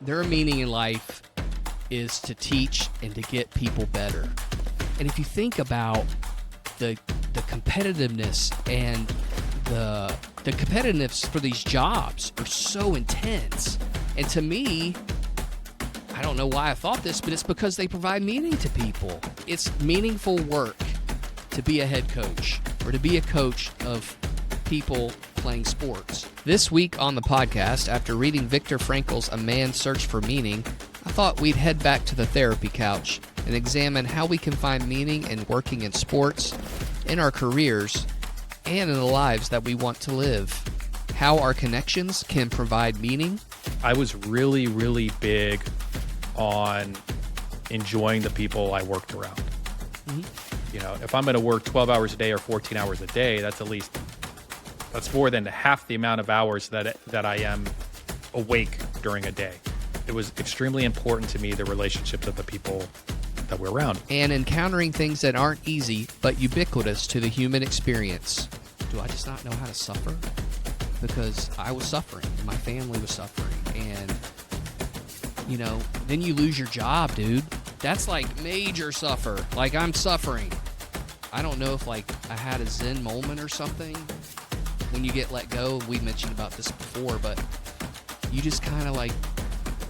Their meaning in life is to teach and to get people better. And if you think about the competitiveness and the competitiveness for these jobs are so intense. And to me, I don't know why I thought this, but it's because they provide meaning to people. It's meaningful work to be a head coach or to be a coach of people playing sports. This week on the podcast, after reading Viktor Frankl's A Man's Search for Meaning, I thought we'd head back to the therapy couch and examine how we can find meaning in working in sports, in our careers, and in the lives that we want to live. How our connections can provide meaning. I was really, really big on enjoying the people I worked around. Mm-hmm. You know, if I'm going to work 12 hours a day or 14 hours a day, that's more than half the amount of hours that I am awake during a day. It was extremely important to me, the relationships of the people that we're around. And encountering things that aren't easy, but ubiquitous to the human experience. Do I just not know how to suffer? Because I was suffering, my family was suffering, and, you know, then you lose your job, dude. That's like major suffer. Like, I'm suffering. I don't know if, like, I had a Zen moment or something when you get let go. We mentioned about this before, but you just kind of, like,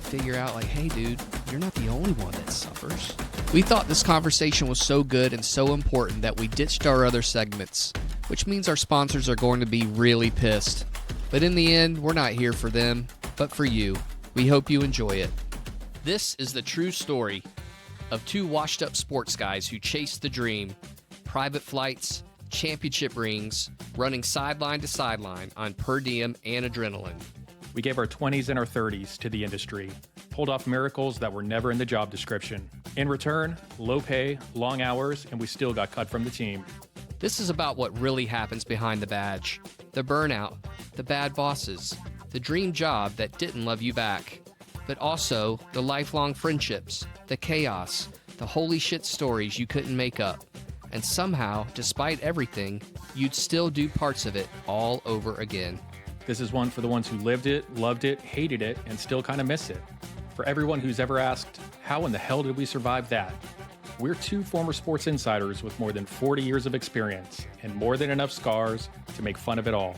figure out, like, hey, dude, you're not the only one that suffers. We thought this conversation was so good and so important that we ditched our other segments, which means our sponsors are going to be really pissed. But in the end, we're not here for them, but for you. We hope you enjoy it. This is the true story of two washed-up sports guys who chased the dream. Private flights, championship rings, running sideline to sideline on per diem and adrenaline. We gave our 20s and our 30s to the industry, pulled off miracles that were never in the job description. In return, low pay, long hours, and we still got cut from the team. This is about what really happens behind the badge. The burnout, the bad bosses, the dream job that didn't love you back, but also the lifelong friendships, the chaos, the holy shit stories you couldn't make up. And somehow, despite everything, you'd still do parts of it all over again. This is one for the ones who lived it, loved it, hated it, and still kind of miss it. For everyone who's ever asked, how in the hell did we survive that? We're two former sports insiders with more than 40 years of experience and more than enough scars to make fun of it all.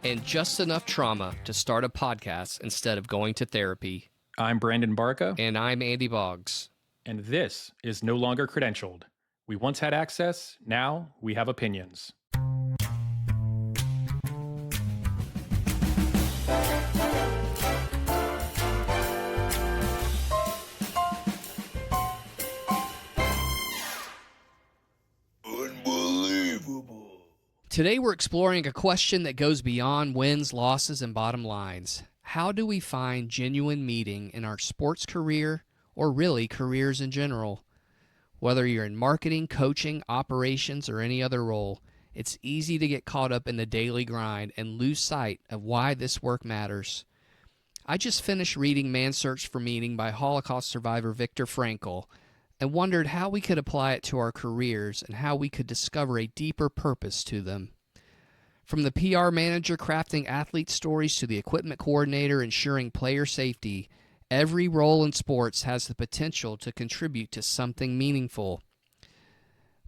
And just enough trauma to start a podcast instead of going to therapy. I'm Brandon Barca. And I'm Andy Boggs. And this is No Longer Credentialed. We once had access, now we have opinions. Today we're exploring a question that goes beyond wins, losses, and bottom lines. How do we find genuine meaning in our sports career, or really careers in general? Whether you're in marketing, coaching, operations, or any other role, it's easy to get caught up in the daily grind and lose sight of why this work matters. I just finished reading Man's Search for Meaning by Holocaust survivor Viktor Frankl, and wondered how we could apply it to our careers and how we could discover a deeper purpose to them. From the PR manager crafting athlete stories to the equipment coordinator ensuring player safety, every role in sports has the potential to contribute to something meaningful.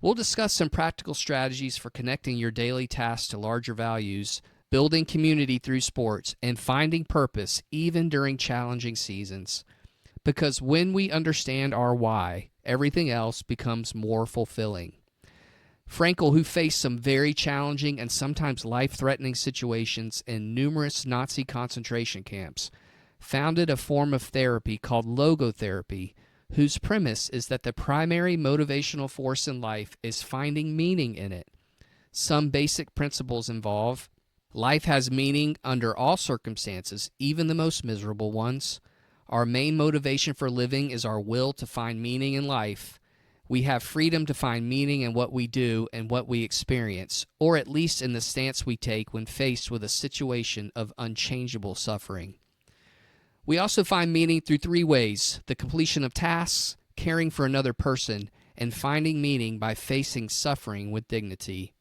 We'll discuss some practical strategies for connecting your daily tasks to larger values, building community through sports, and finding purpose even during challenging seasons. Because when we understand our why, everything else becomes more fulfilling. Frankl, who faced some very challenging and sometimes life-threatening situations in numerous Nazi concentration camps, founded a form of therapy called logotherapy, whose premise is that the primary motivational force in life is finding meaning in it. Some basic principles involve: life has meaning under all circumstances, even the most miserable ones. Our main motivation for living is our will to find meaning in life. We have freedom to find meaning in what we do and what we experience, or at least in the stance we take when faced with a situation of unchangeable suffering. We also find meaning through three ways: the completion of tasks, caring for another person, and finding meaning by facing suffering with dignity.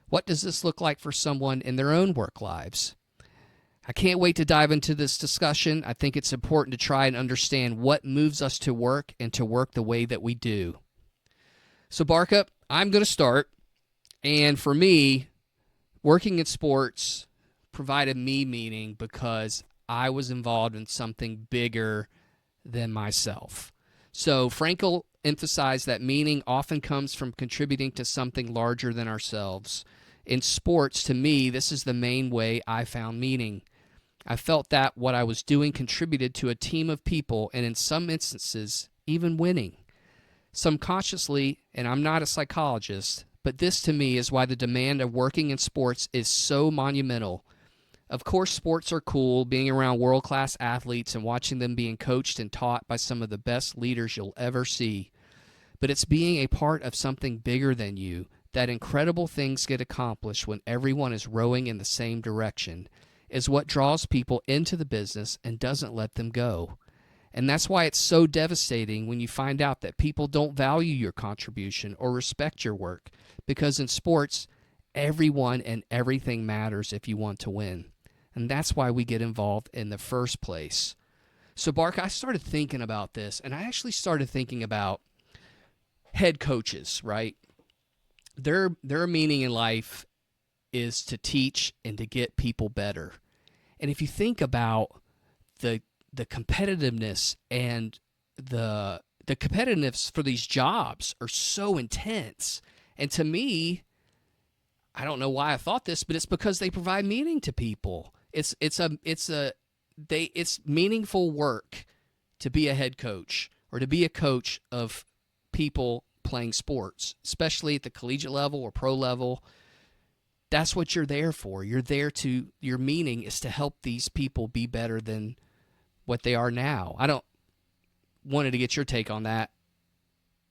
What does this look like for someone in their own work lives? I can't wait to dive into this discussion. I think it's important to try and understand what moves us to work and to work the way that we do. So, Barkup, I'm going to start. And for me, working in sports provided me meaning because I was involved in something bigger than myself. So, Frankl emphasized that meaning often comes from contributing to something larger than ourselves. In sports, to me, this is the main way I found meaning. I felt that what I was doing contributed to a team of people, and in some instances, even winning. Subconsciously, and I'm not a psychologist, but this to me is why the demand of working in sports is so monumental. Of course, sports are cool, being around world-class athletes and watching them being coached and taught by some of the best leaders you'll ever see. But it's being a part of something bigger than you, that incredible things get accomplished when everyone is rowing in the same direction, is what draws people into the business and doesn't let them go. And that's why it's so devastating when you find out that people don't value your contribution or respect your work, because in sports, everyone and everything matters if you want to win. And that's why we get involved in the first place. So, Bark, I started thinking about this, and I actually started thinking about head coaches, right? Their meaning in life is to teach and to get people better. And if you think about the competitiveness and the competitiveness for these jobs are so intense. And to me, I don't know why I thought this, but it's because they provide meaning to people. It's meaningful work to be a head coach or to be a coach of people playing sports, especially at the collegiate level or pro level. That's what you're there for. You're there to, your meaning is to help these people be better than what they are now. Wanted to get your take on that.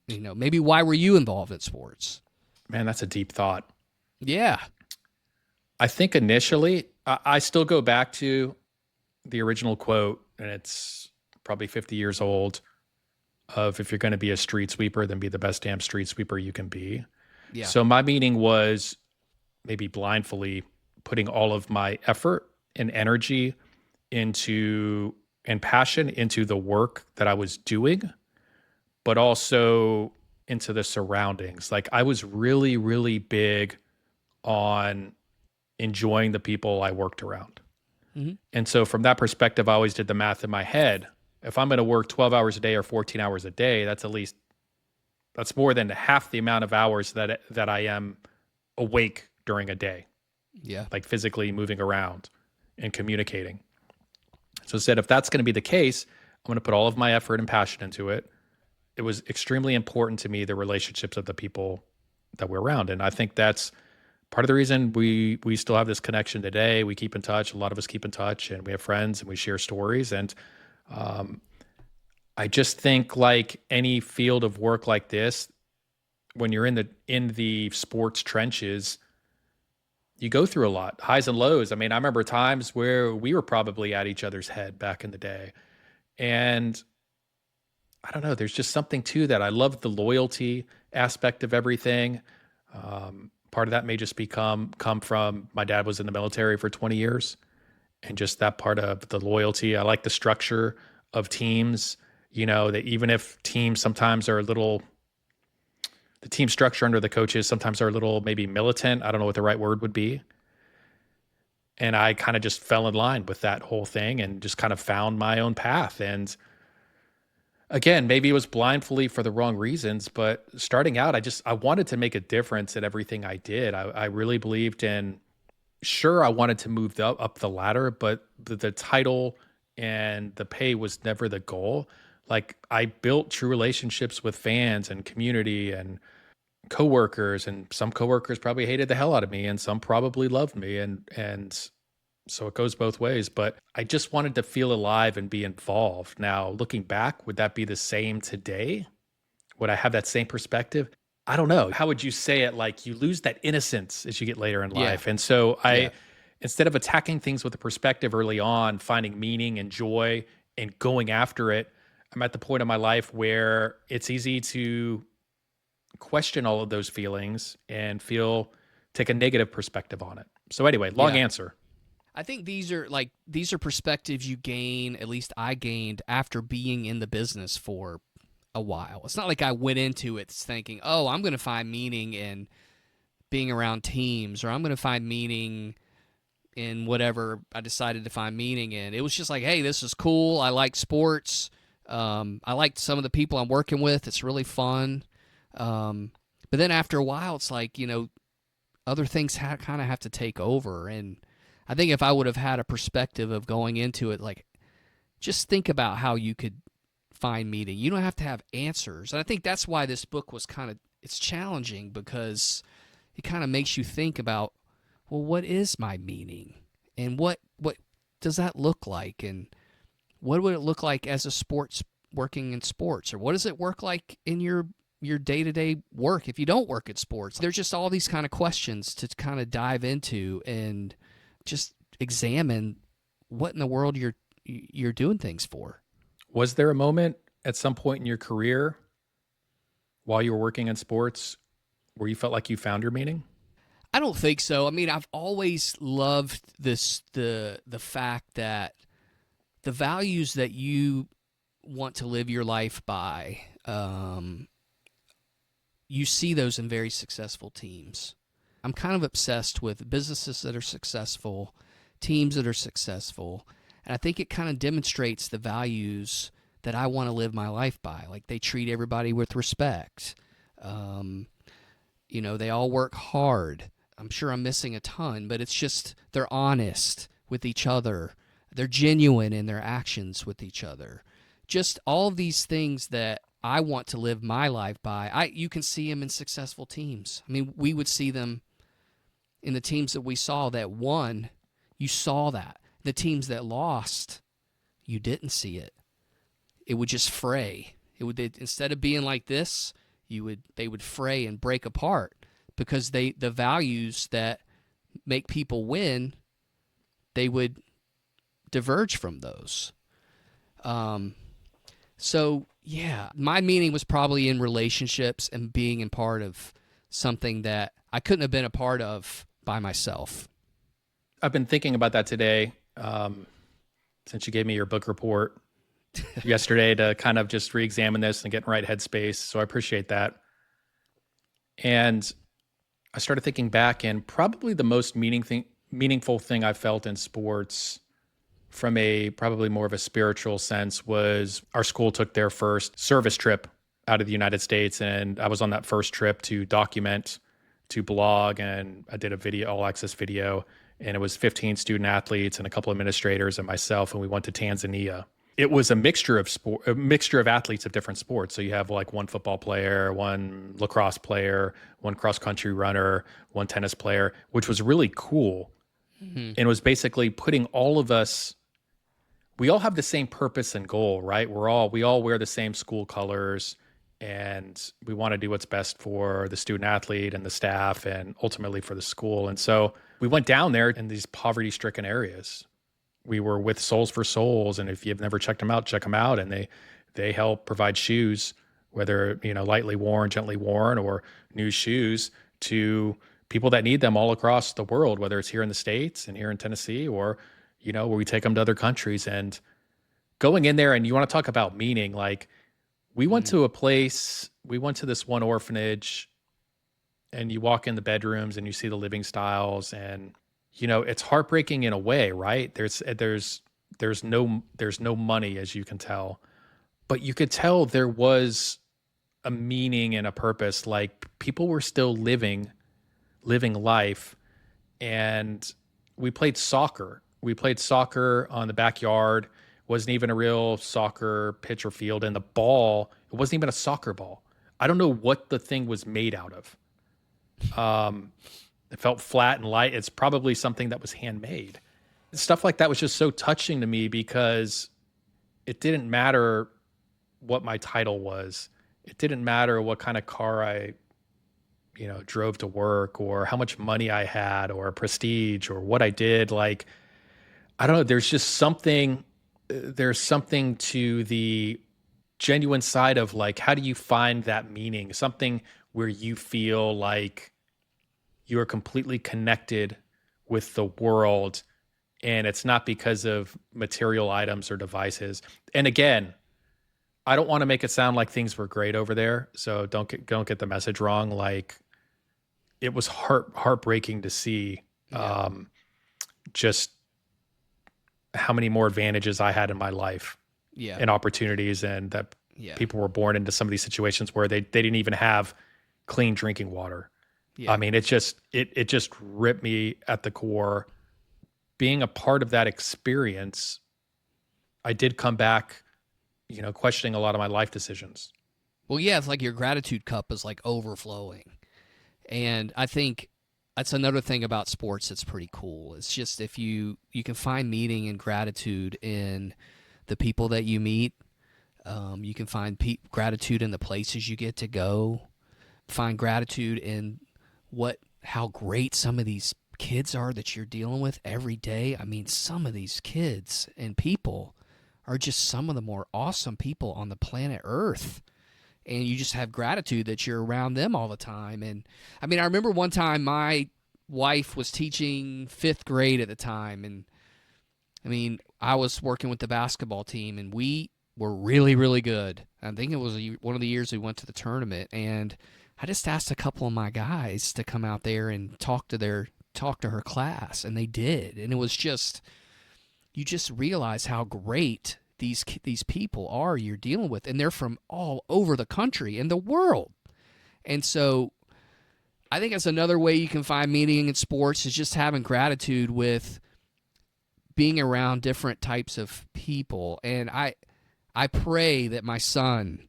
Maybe why were you involved in sports? Man, that's a deep thought. Yeah. I think initially, I still go back to the original quote, and it's probably 50 years old, of if you're going to be a street sweeper, then be the best damn street sweeper you can be. Yeah. So my meaning was maybe blindly putting all of my effort and energy and passion into the work that I was doing, but also into the surroundings. Like I was really, really big on enjoying the people I worked around. Mm-hmm. And so from that perspective, I always did the math in my head. If I'm going to work 12 hours a day or 14 hours a day, that's more than half the amount of hours that I am awake during a day. Yeah. Like physically moving around and communicating. So I said, if that's going to be the case, I'm going to put all of my effort and passion into it. It was extremely important to me, the relationships of the people that we're around. And I think that's part of the reason we still have this connection today. We keep in touch. A lot of us keep in touch, and we have friends and we share stories. And I just think like any field of work like this, when you're in the sports trenches, you go through a lot, highs and lows. I mean, I remember times where we were probably at each other's head back in the day. And I don't know, there's just something to that. I love the loyalty aspect of everything. Part of that may just come from my dad was in the military for 20 years, and just that part of the loyalty. I like the structure of teams, that even if teams sometimes are the team structure under the coaches sometimes are a little maybe militant. I don't know what the right word would be. And I kind of just fell in line with that whole thing and just kind of found my own path. And again, maybe it was blindly for the wrong reasons, but starting out, I wanted to make a difference in everything I did. I really believed in, sure, I wanted to move up the ladder, but the title and the pay was never the goal. Like I built true relationships with fans and community and coworkers, and some coworkers probably hated the hell out of me and some probably loved me. And so it goes both ways, but I just wanted to feel alive and be involved. Now, looking back, would that be the same today? Would I have that same perspective? I don't know. How would you say it? Like you lose that innocence as you get later in life. And so instead of attacking things with a perspective early on, finding meaning and joy and going after it, I'm at the point in my life where it's easy to question all of those feelings and take a negative perspective on it. So anyway, long answer. I think these are perspectives you gain, at least I gained after being in the business for a while. It's not like I went into it thinking, "Oh, I'm going to find meaning in being around teams or I'm going to find meaning in whatever I decided to find meaning in." It was just like, "Hey, this is cool. I like sports. I like some of the people I'm working with. It's really fun." But then after a while, it's like, other things kind of have to take over. And I think if I would have had a perspective of going into it, like, just think about how you could find meaning. You don't have to have answers. And I think that's why this book was it's challenging, because it kind of makes you think about, well, what is my meaning? And what does that look like? And what would it look like as a sports working in sports? Or what does it work like in your day-to-day work if you don't work at sports? There's just all these kind of questions to kind of dive into and just examine what in the world you're doing things for. Was there a moment at some point in your career while you were working in sports where you felt like you found your meaning? I don't think so. I mean, I've always loved the fact that the values that you want to live your life by, you see those in very successful teams. I'm kind of obsessed with businesses that are successful, teams that are successful, and I think it kind of demonstrates the values that I want to live my life by. Like, they treat everybody with respect. They all work hard. I'm sure I'm missing a ton, but it's just they're honest with each other. They're genuine in their actions with each other. Just all of these things that I want to live my life by. You can see them in successful teams. I mean, we would see them in the teams that we saw that won. You saw that. The teams that lost, you didn't see it. It would just fray. Instead of being like this, they would fray and break apart, because the values that make people win, they would diverge from those. So yeah, my meaning was probably in relationships and being in part of something that I couldn't have been a part of by myself. I've been thinking about that today, since you gave me your book report yesterday, to kind of just re-examine this and get in the right headspace. So I appreciate that. And I started thinking back, and probably the most meaningful thing I felt in sports from a probably more of a spiritual sense was our school took their first service trip out of the United States. And I was on that first trip to document, to blog, and I did a video, all access video, and it was 15 student athletes and a couple administrators and myself. And we went to Tanzania. It was a mixture of athletes of different sports. So you have like one football player, one lacrosse player, one cross country runner, one tennis player, which was really cool. Mm-hmm. And it was basically putting all of us, we all have the same purpose and goal, right? We all wear the same school colors, and we want to do what's best for the student athlete and the staff and ultimately for the school. And so we went down there in these poverty-stricken areas. We were with Souls for Souls, and if you've never checked them out, check them out. And they help provide shoes, whether lightly worn, gently worn, or new shoes to people that need them all across the world, whether it's here in the States and here in Tennessee, or where we take them to other countries. And going in there, and you want to talk about meaning, like we went to this one orphanage, and you walk in the bedrooms and you see the living styles, and it's heartbreaking in a way, right? There's no money, as you can tell, but you could tell there was a meaning and a purpose. Like, people were still living life. And we played soccer. On the backyard. Wasn't even a real soccer pitch or field, and the ball, it wasn't even a soccer ball. I don't know what the thing was made out of. It felt flat and light. It's probably something that was handmade. Stuff like that was just so touching to me, because it didn't matter what my title was. It didn't matter what kind of car I, drove to work, or how much money I had, or prestige, or what I did. Like, I don't know. There's something to the genuine side of, like, how do you find that meaning? Something where you feel like you are completely connected with the world, And it's not because of material items or devices. And again, I don't want to make it sound like things were great over there. So don't get the message wrong. Like, it was heartbreaking to see Yeah. just how many more advantages I had in my life Yeah. and opportunities, and that Yeah. people were born into some of these situations where they didn't even have clean drinking water. I Yeah. mean, it just ripped me at the core. Being a part of that experience, I did come back, questioning a lot of my life decisions. Well, yeah, it's like your gratitude cup is like overflowing. And I think that's another thing about sports that's pretty cool. It's just if you can find meaning and gratitude in the people that you meet. You can find gratitude in the places you get to go. Find gratitude in how great some of these kids are that you're dealing with every day. I mean, some of these kids and people are just some of the more awesome people on the planet Earth. And you just have gratitude that you're around them all the time. And I mean, I remember one time my wife was teaching fifth grade at the time. And I mean, I was working with the basketball team, and we were really, really good. I think it was one of the years we went to the tournament. And I just asked a couple of my guys to come out there and talk to her class, and they did. And it was just, you just realize how great these people are you're dealing with, and they're from all over the country and the world. And so I think that's another way you can find meaning in sports, is just having gratitude with being around different types of people. And I pray that my son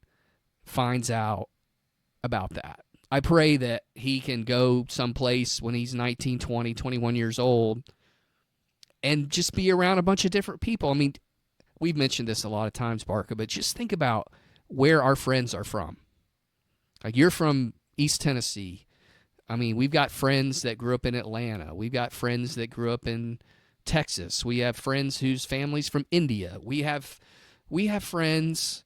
finds out about that. I pray that he can go someplace when he's 19, 20, 21 years old and just be around a bunch of different people. I mean, we've mentioned this a lot of times, Barca, but just think about where our friends are from. Like, you're from East Tennessee. I mean, we've got friends that grew up in Atlanta. We've got friends that grew up in Texas. We have friends whose families from India. We have friends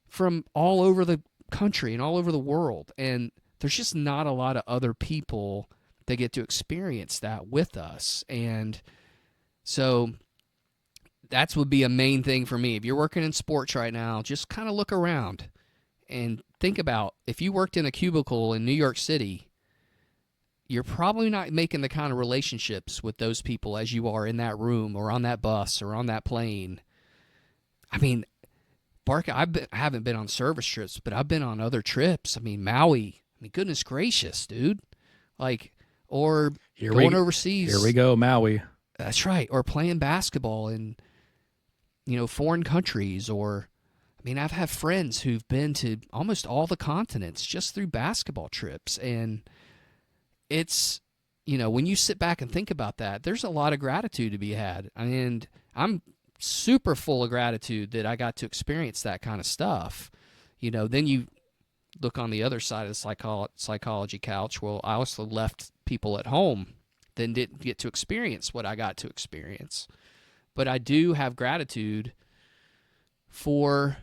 from all over the country and all over the world. And there's just not a lot of other people that get to experience that with us. And so that would be a main thing for me. If you're working in sports right now, just kind of look around and think about, if you worked in a cubicle in New York City, you're probably not making the kind of relationships with those people as you are in that room or on that bus or on that plane. I mean, Barca, I haven't been on service trips, but I've been on other trips. I mean, Maui. I mean, goodness gracious, dude. Like, or going overseas. Here we go, Maui. That's right. Or playing basketball in, foreign countries. Or, I mean, I've had friends who've been to almost all the continents just through basketball trips. And it's, when you sit back and think about that, there's a lot of gratitude to be had. And I'm super full of gratitude that I got to experience that kind of stuff. Then you look on the other side of the psychology couch. Well, I also left people at home that didn't get to experience what I got to experience. But I do have gratitude for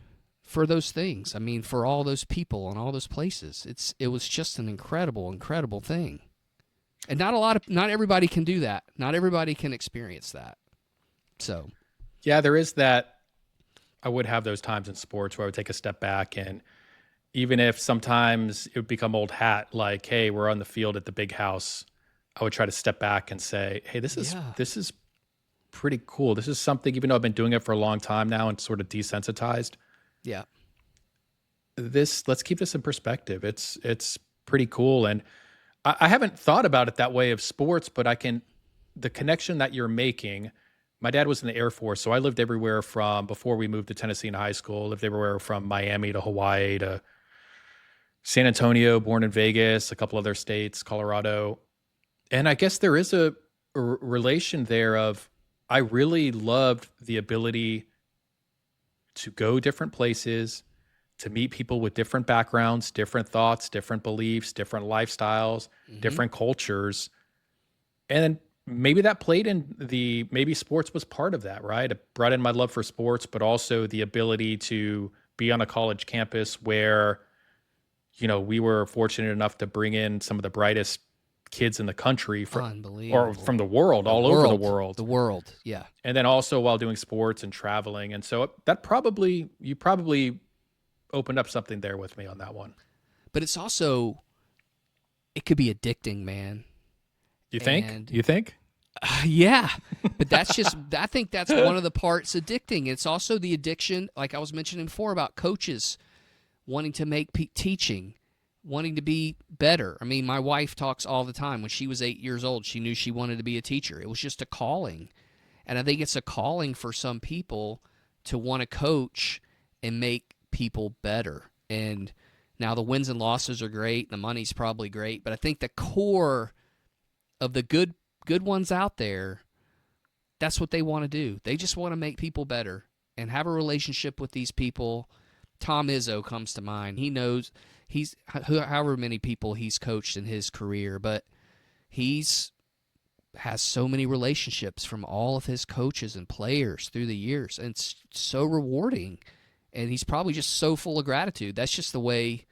those things. I mean, for all those people and all those places. It was just an incredible, incredible thing. And not everybody can do that. Not everybody can experience that. So, yeah, there is that. I would have those times in sports where I would take a step back, and even if sometimes it would become old hat, like, hey, we're on the field at the big house, I would try to step back and say, hey, this is pretty cool. This is something, even though I've been doing it for a long time now and sort of desensitized. yeah. Let's keep this in perspective. It's pretty cool. And I haven't thought about it that way of sports, but the connection that you're making. My dad was in the Air Force, so I lived everywhere from, before we moved to Tennessee in high school, lived everywhere from Miami to Hawaii to San Antonio, born in Vegas, a couple other states, Colorado. And I guess there is a relation there of, I really loved the ability to go different places, to meet people with different backgrounds, different thoughts, different beliefs, different lifestyles, different cultures. And maybe that played in maybe sports was part of that, right? It brought in my love for sports, but also the ability to be on a college campus where, we were fortunate enough to bring in some of the brightest kids in the country or Unbelievable. from the world, all over the world. The world, yeah. And then also while doing sports and traveling. And so you probably opened up something there with me on that one. But it's also, it could be addicting, man. You think? And You think? yeah, but that's just, I think that's one of the parts addicting. It's also the addiction, like I was mentioning before, about coaches wanting to make teaching, wanting to be better. I mean, my wife talks all the time. When she was 8 years old, she knew she wanted to be a teacher. It was just a calling. And I think it's a calling for some people to want to coach and make people better. And now the wins and losses are great. The money's probably great. But I think the core of the good ones out there, that's what they want to do. They just want to make people better and have a relationship with these people. Tom Izzo comes to mind. He knows he's however many people he's coached in his career, but he's has so many relationships from all of his coaches and players through the years, and it's so rewarding. And he's probably just so full of gratitude. That's just the way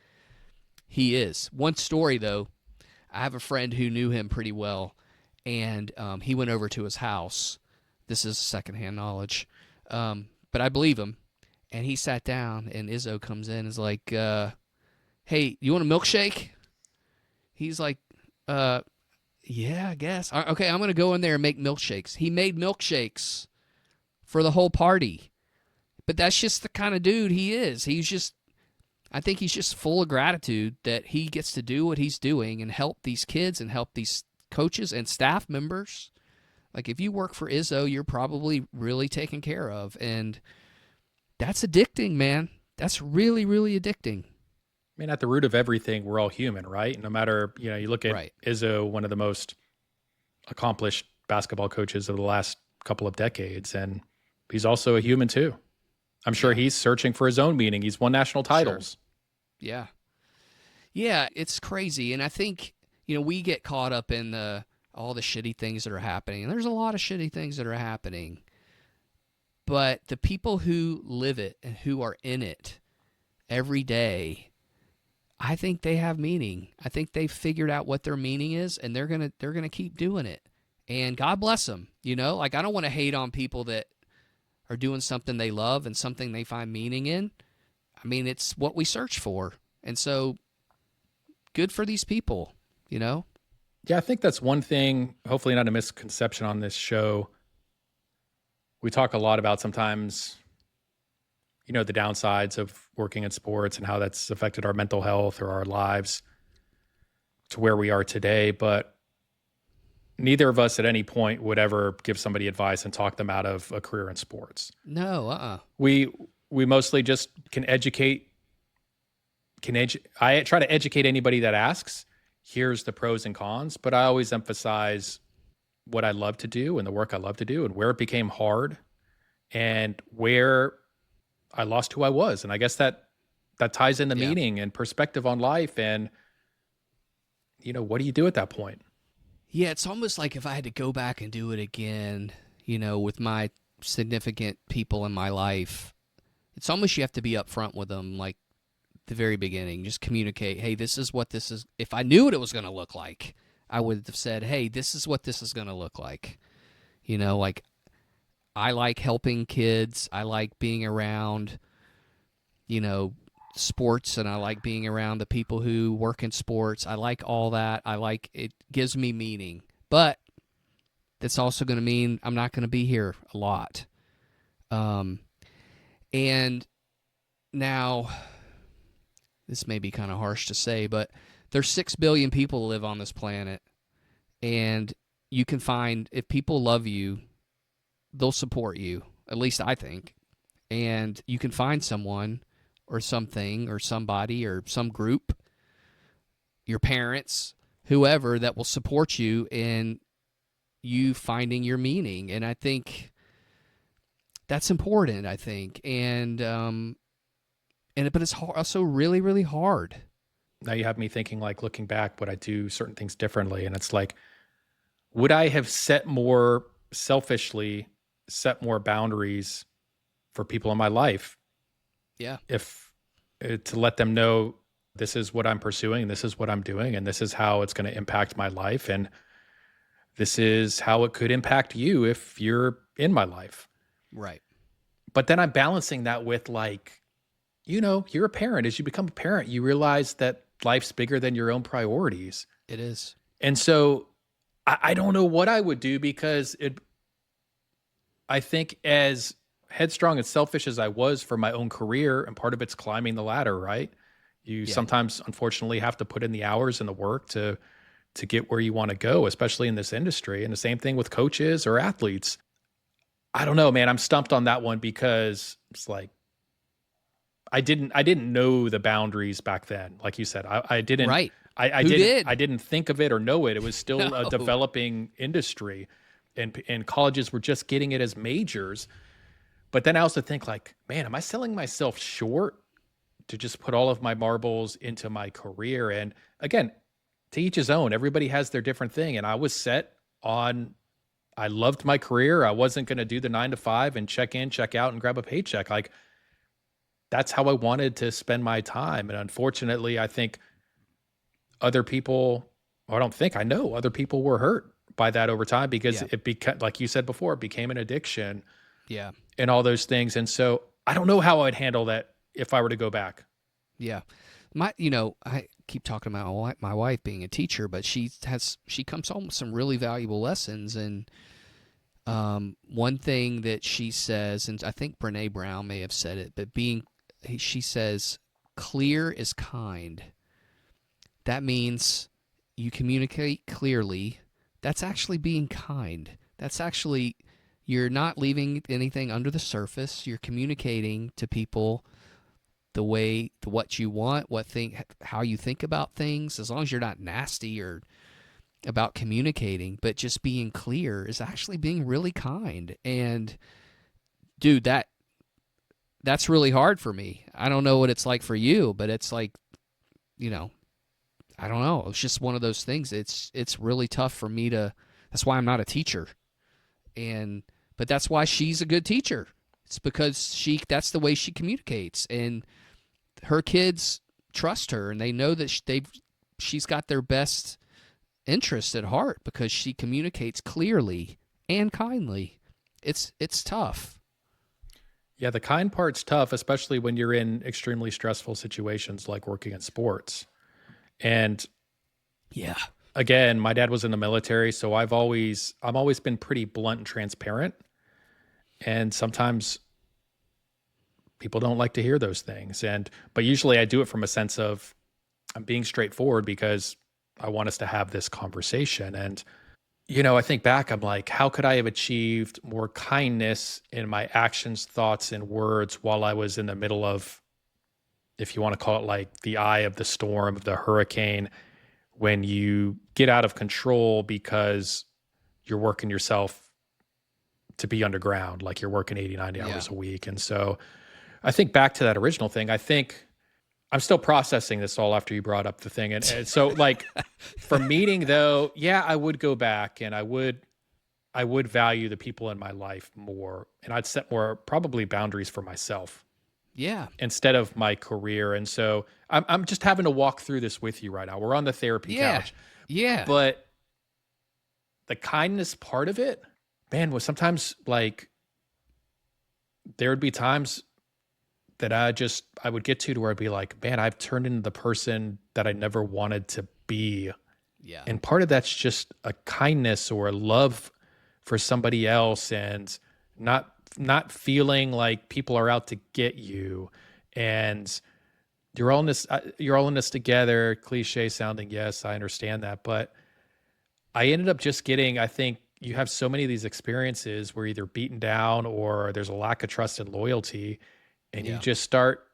he is. One story, though, I have a friend who knew him pretty well, and he went over to his house. This is secondhand knowledge, but I believe him. And he sat down, and Izzo comes in and is like, hey, you want a milkshake? He's like, yeah, I guess. Okay, I'm going to go in there and make milkshakes. He made milkshakes for the whole party. But that's just the kind of dude he is. I think he's just full of gratitude that he gets to do what he's doing and help these kids and help these coaches and staff members. Like, if you work for Izzo, you're probably really taken care of. And that's addicting, man. That's really, really addicting. I mean, at the root of everything, we're all human, right? No matter, you look at Right. Izzo, one of the most accomplished basketball coaches of the last couple of decades, and he's also a human too. I'm sure he's searching for his own meaning. He's won national titles. Sure. Yeah. Yeah, it's crazy. And I think, we get caught up in all the shitty things that are happening. And there's a lot of shitty things that are happening. But the people who live it and who are in it every day, I think they have meaning. I think they've figured out what their meaning is, and they're gonna keep doing it. And God bless them. Like, I don't want to hate on people that are doing something they love and something they find meaning in. I mean, it's what we search for. And so, good for these people, Yeah, I think that's one thing, hopefully not a misconception on this show. We talk a lot about sometimes, the downsides of working in sports and how that's affected our mental health or our lives to where we are today. But neither of us at any point would ever give somebody advice and talk them out of a career in sports. No, We mostly just can educate. I try to educate anybody that asks. Here's the pros and cons, but I always emphasize what I love to do and the work I love to do and where it became hard and where I lost who I was. And I guess that ties into meaning and perspective on life. And, what do you do at that point? Yeah, it's almost like if I had to go back and do it again, with my significant people in my life, it's almost you have to be upfront with them, like the very beginning. Just communicate, hey, this is what this is. If I knew what it was going to look like, I would have said, hey, this is what this is going to look like. Like, I like helping kids. I like being around, sports, and I like being around the people who work in sports. I like all that. It gives me meaning. But that's also going to mean I'm not going to be here a lot. And now, this may be kind of harsh to say, but there's 6 billion people who live on this planet. And you can find, if people love you, they'll support you, at least I think. And you can find someone or something or somebody or some group, your parents, whoever, that will support you in you finding your meaning. And I think that's important, I think. But it's also really, really hard. Now you have me thinking, like, looking back, would I do certain things differently? And it's like, would I have selfishly set more boundaries for people in my life? Yeah. If to let them know This is what I'm pursuing, this is what I'm doing, and this is how it's going to impact my life. And this is how it could impact you if you're in my life. Right. But then I'm balancing that with like, you're a parent. As you become a parent, you realize that life's bigger than your own priorities. It is. And so I don't know what I would do because I think as headstrong and selfish as I was for my own career, and part of it's climbing the ladder, right? You Yeah. sometimes unfortunately have to put in the hours and the work to get where you want to go, especially in this industry. And the same thing with coaches or athletes. I don't know, man. I'm stumped on that one because it's like I didn't know the boundaries back then. Like you said, I didn't Right. I Who didn't did? I didn't think of it or know it. It was still a No. developing industry, and colleges were just getting it as majors. But then I also think like, man, am I selling myself short to just put all of my marbles into my career? And again, to each his own. Everybody has their different thing. And I was set on, I loved my career. I wasn't going to do the 9 to 5 and check in, check out, and grab a paycheck. Like that's how I wanted to spend my time. And unfortunately, I think other people, or I don't think, I know other people were hurt by that over time because Yeah. it became, like you said before, it became an addiction Yeah. and all those things. And so I don't know how I'd handle that if I were to go back. Yeah. I keep talking about my wife being a teacher, but she comes home with some really valuable lessons. And one thing that she says, and I think Brene Brown may have said it, but she says, clear is kind. That means you communicate clearly. That's actually being kind. That's actually, you're not leaving anything under the surface. You're communicating to people what you want, how you think about things, as long as you're not nasty or about communicating, but just being clear is actually being really kind. And dude, that's really hard for me. I don't know what it's like for you, but it's like, you know, I don't know. It's just one of those things. It's really tough for me to. That's why I'm not a teacher, but that's why she's a good teacher. It's because that's the way she communicates, and her kids trust her, and they know that she's got their best interests at heart because she communicates clearly and kindly. It's tough. Yeah, the kind part's tough, especially when you're in extremely stressful situations like working in sports. And Yeah. again, my dad was in the military, so I've always been pretty blunt and transparent. And sometimes people don't like to hear those things. But usually I do it from a sense of I'm being straightforward because I want us to have this conversation. And I think back, I'm like, how could I have achieved more kindness in my actions, thoughts, and words while I was in the middle of, if you want to call it like the eye of the storm, of the hurricane, when you get out of control because you're working yourself to be underground, like you're working 80, 90 hours a week. And so I think back to that original thing, I think I'm still processing this all after you brought up the thing. And so like for meeting though, yeah, I would go back and I would value the people in my life more. And I'd set more probably boundaries for myself. Yeah. Instead of my career. And so I'm just having to walk through this with you right now. We're on the therapy couch. Yeah. But the kindness part of it, man, was sometimes like there would be times that I would get to where I'd be like, man, I've turned into the person that I never wanted to be. Yeah. And part of that's just a kindness or a love for somebody else and not feeling like people are out to get you. And you're all in this together, cliche sounding. Yes, I understand that. But I ended up just getting, I think you have so many of these experiences where either beaten down or there's a lack of trust and loyalty. And you just start,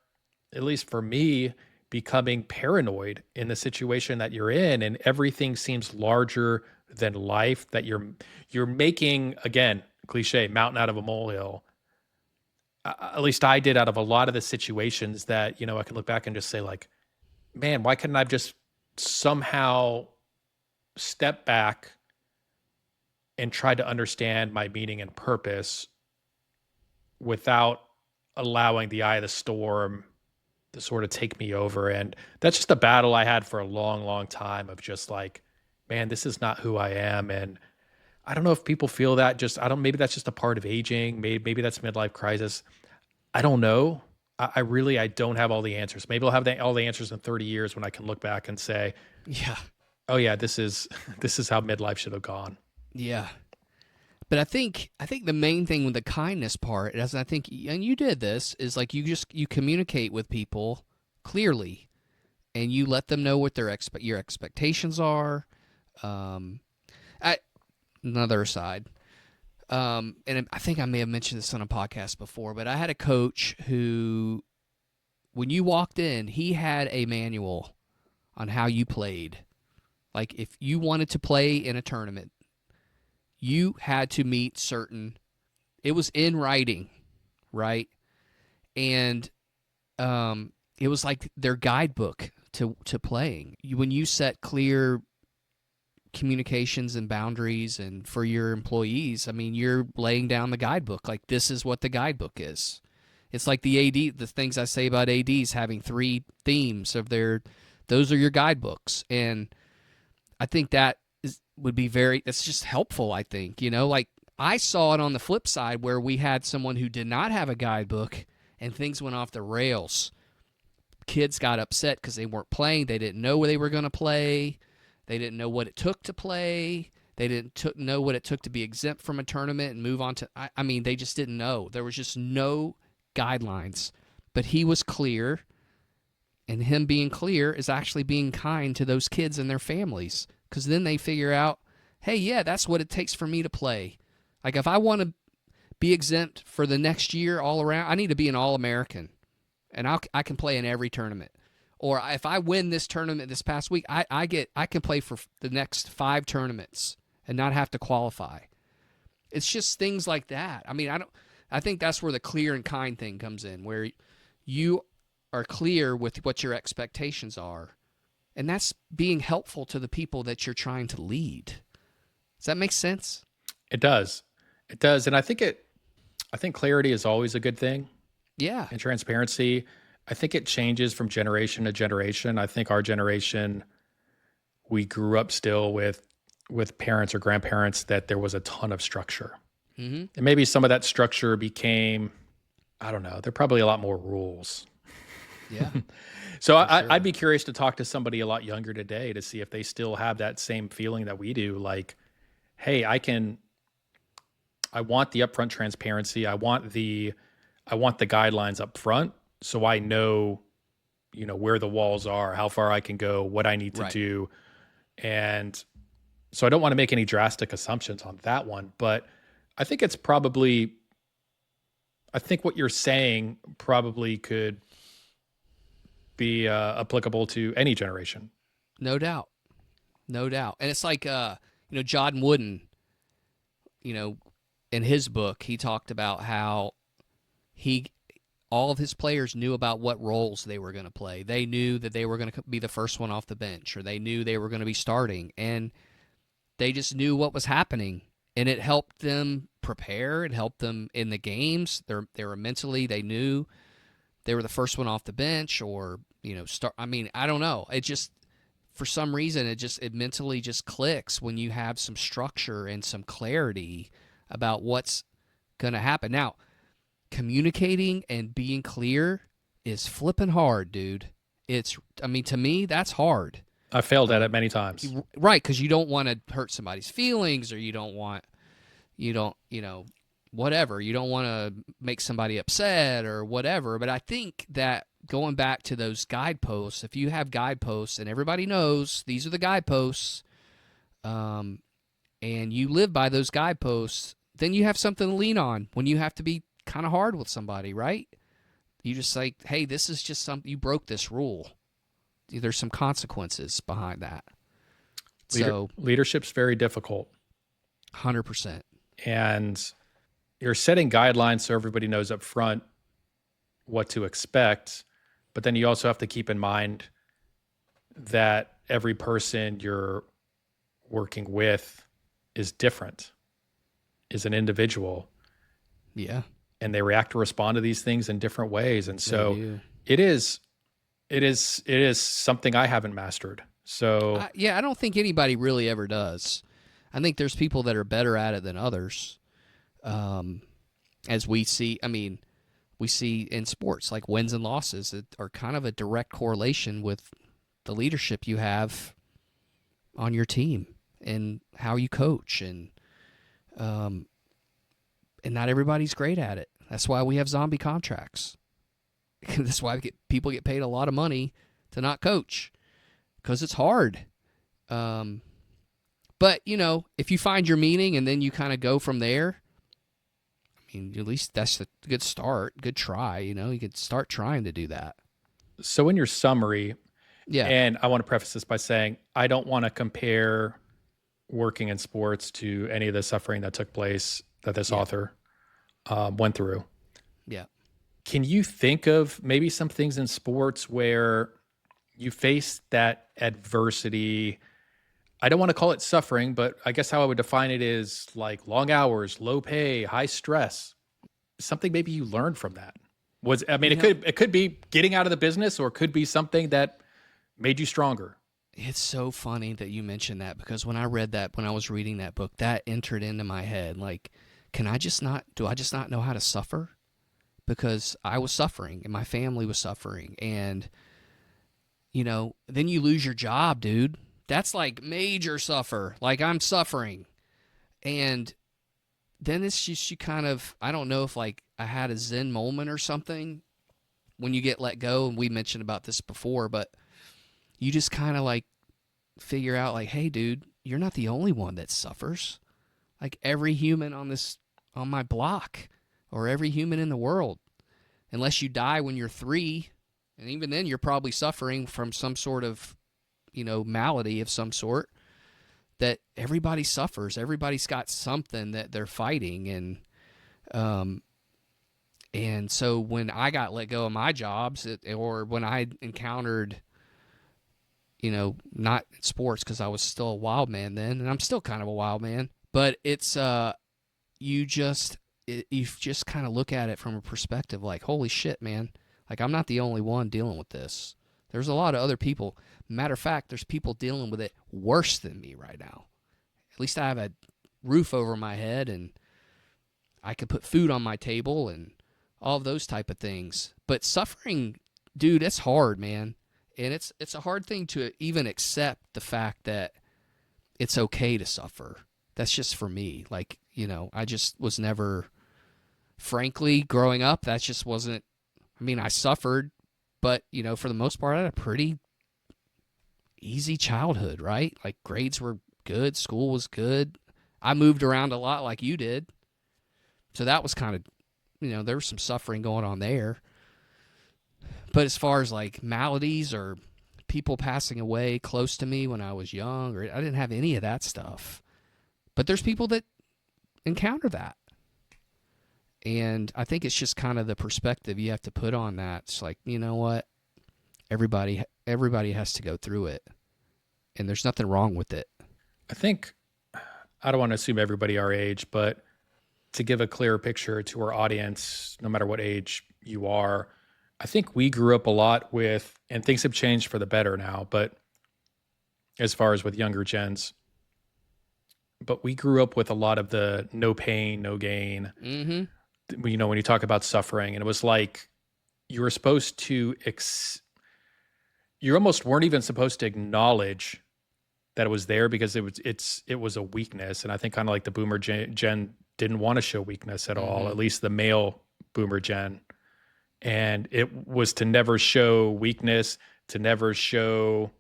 at least for me, becoming paranoid in the situation that you're in, and everything seems larger than life, that you're making, again, cliche, mountain out of a molehill. At least I did, out of a lot of the situations that, I can look back and just say like, man, why couldn't I just somehow step back and try to understand my meaning and purpose without allowing the eye of the storm sort of take me over. And that's just a battle I had for a long, long time of just like, man, this is not who I am. And I don't know if people feel that maybe that's just a part of aging. Maybe that's midlife crisis. I don't know. I really, I don't have all the answers. Maybe I'll have all the answers in 30 years when I can look back and say, Yeah. oh yeah, this is, this is how midlife should have gone. Yeah. But I think the main thing with the kindness part is, I think, and you did this, is like you communicate with people clearly, and you let them know what your expectations are. Um, I, Another aside, and I think I may have mentioned this on a podcast before, but I had a coach who, when you walked in, he had a manual on how you played. Like if you wanted to play in a tournament, you had to meet certain. It was in writing, right? And it was like their guidebook to playing. When you set clear communications and boundaries and for your employees, I mean, you're laying down the guidebook. Like, this is what the guidebook is. It's like the things I say about ADs having 3 themes of those are your guidebooks. And I think would be that's just helpful, I think. Like, I saw it on the flip side where we had someone who did not have a guidebook and things went off the rails. Kids got upset because they weren't playing. They didn't know where they were going to play. They didn't know what it took to play. They didn't know what it took to be exempt from a tournament and move on to. I mean, they just didn't know. There was just no guidelines. But he was clear, and him being clear is actually being kind to those kids and their families, because then they figure out, hey, yeah, that's what it takes for me to play. Like, if I want to be exempt for the next year all around, I need to be an All-American, and I can play in every tournament. Or if I win this tournament this past week, I can play for the next 5 tournaments and not have to qualify. It's just things like that. I mean, I think that's where the clear and kind thing comes in, where you are clear with what your expectations are, and that's being helpful to the people that you're trying to lead. Does that make sense? It does. It does. And I think clarity is always a good thing. Yeah. And transparency. I think it changes from generation to generation. I think our generation, we grew up still with parents or grandparents that there was a ton of structure. Mm-hmm. And maybe some of that structure became, I don't know, there are probably a lot more rules. Yeah. So sure. I'd be curious to talk to somebody a lot younger today to see if they still have that same feeling that we do. Like, hey, I want the upfront transparency. I want the guidelines up front, so I know, where the walls are, how far I can go, what I need to do. And so I don't want to make any drastic assumptions on that one, but I think what you're saying probably could be applicable to any generation. No doubt. No doubt. And it's like, John Wooden, in his book, he talked about how all of his players knew about what roles they were going to play. They knew that they were going to be the first one off the bench, or they knew they were going to be starting, and they just knew what was happening, and it helped them prepare. It helped them in the games. They were mentally, they knew they were the first one off the bench, or start. I mean, I don't know. It just, for some reason, it mentally just clicks when you have some structure and some clarity about what's going to happen. Now, communicating and being clear is flipping hard, dude. To me, that's hard. I failed at it many times. Right, because you don't want to hurt somebody's feelings, or whatever. You don't want to make somebody upset or whatever. But I think that going back to those guideposts, if you have guideposts and everybody knows these are the guideposts, and you live by those guideposts, then you have something to lean on when you have to be kind of hard with somebody, right? You just like, hey, this is just something, you broke this rule. There's some consequences behind that. So leadership's very difficult. 100%. And you're setting guidelines so everybody knows up front what to expect, but then you also have to keep in mind that every person you're working with is different, is an individual. Yeah. And they react or respond to these things in different ways. And so it is It is something I haven't mastered. So Yeah, I don't think anybody really ever does. I think there's people that are better at it than others. Um, as we see, I mean, we see in sports like wins and losses that are kind of a direct correlation with the leadership you have on your team and how you coach, um, and not everybody's great at it. That's why we have zombie contracts. That's why people get paid a lot of money to not coach because it's hard. Um, but if you find your meaning and then you kind of go from there, I mean, at least that's a good start, good try. You could start trying to do that. so in your summary, Yeah, and I want to preface this by saying I don't want to compare working in sports to any of the suffering that took place that this yeah, author went through. yeah. Can you think of maybe some things in sports where you face that adversity? I don't want to call it suffering, but I guess how I would define it is like long hours, low pay, high stress. Something maybe you learned from that. I mean, You it know, could be getting out of the business, or it could be something that made you stronger. it's so funny that you mentioned that because when I read that, when I was reading that book, that entered into my head. Like, do I just not know how to suffer? Because I was suffering and my family was suffering. And, then you lose your job, dude. That's like major suffer. Like, I'm suffering. And then it's just you kind of, I don't know if like I had a Zen moment or something when you get let go. And we mentioned about this before, but you just kind of like figure out like, hey, dude, you're not the only one that suffers. Like every human on my block or every human in the world, unless you die when you're 3, and even then you're probably suffering from some sort of, malady of some sort, that everybody suffers. Everybody's got something that they're fighting. Um, and so when I got let go of my jobs, or when I encountered, not in sports because I was still a wild man then, and I'm still kind of a wild man, but it's, you just, you just kind of look at it from a perspective like, holy shit, man. Like, I'm not the only one dealing with this. There's a lot of other people. Matter of fact, there's people dealing with it worse than me right now. At least I have a roof over my head and I could put food on my table and all of those type of things. But suffering, dude, it's hard, man. And it's a hard thing to even accept the fact that it's okay to suffer. That's just for me. Like, I just was never, frankly, growing up, that just wasn't, I mean, I suffered, but, for the most part, I had a pretty easy childhood, right? Like, grades were good, school was good. I moved around a lot like you did. So that was kind of, there was some suffering going on there. But as far as like maladies or people passing away close to me when I was young, or I didn't have any of that stuff. But there's people that encounter that. And I think it's just kind of the perspective you have to put on that. It's like, you know what? Everybody has to go through it. And there's nothing wrong with it. I think I don't want to assume everybody our age, but to give a clearer picture to our audience, no matter what age you are, I think we grew up a lot with, and things have changed for the better now, but as far as with younger gens, but we grew up with a lot of the no pain, no gain. Mm-hmm. When you talk about suffering, and it was like you were supposed to, you almost weren't even supposed to acknowledge that it was there because it was a weakness. And I think kind of like the boomer gen didn't want to show weakness at all, at least the male boomer gen. And it was to never show weakness, to never show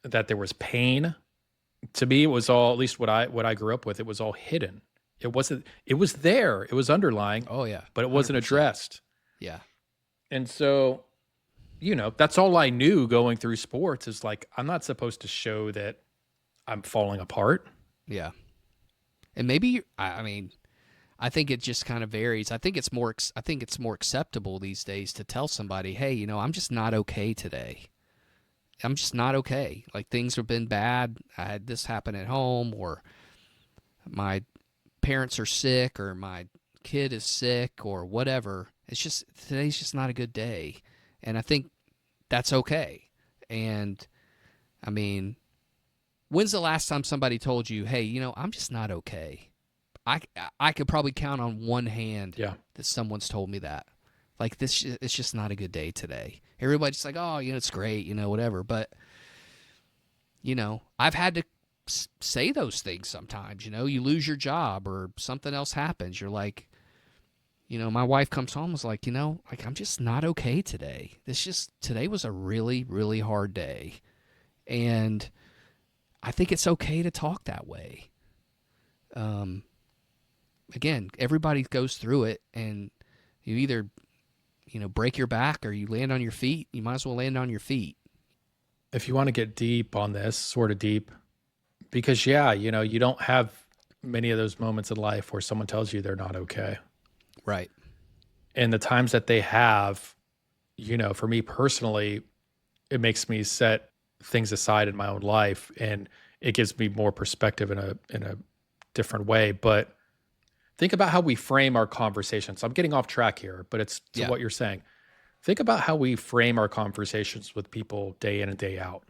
that there was pain. To me, it was all, at least what I grew up with, it was all hidden. It was there. It was underlying. Oh, yeah. But it wasn't 100%. addressed. Yeah. And so, that's all I knew going through sports is like, I'm not supposed to show that I'm falling apart. Yeah. And maybe, I mean, I think it just kind of varies. I think it's more acceptable these days to tell somebody, hey, I'm just not okay today. I'm just not okay. Like, things have been bad. I had this happen at home, or my parents are sick, or my kid is sick, or whatever. It's just, today's just not a good day. And I think that's okay. And I mean, when's the last time somebody told you, "Hey, I'm just not okay"? I I could probably count on one hand Yeah. that someone's told me that. Like, this, it's just not a good day today. Everybody's like, "Oh, it's great, whatever." But I've had to say those things sometimes. You lose your job or something else happens. You're like, my wife comes home and is like, like, I'm just not okay today. Today was a really, really hard day. And I think it's okay to talk that way. Again, everybody goes through it, and you either, break your back or you land on your feet. You might as well land on your feet. If you want to get deep on this, sort of deep, because yeah, you don't have many of those moments in life where someone tells you they're not okay. Right. And the times that they have, for me personally, it makes me set things aside in my own life, and it gives me more perspective in a different way. But think about how we frame our conversations. I'm getting off track here, but it's to Yeah. what you're saying. Think about how we frame our conversations with people day in and day out.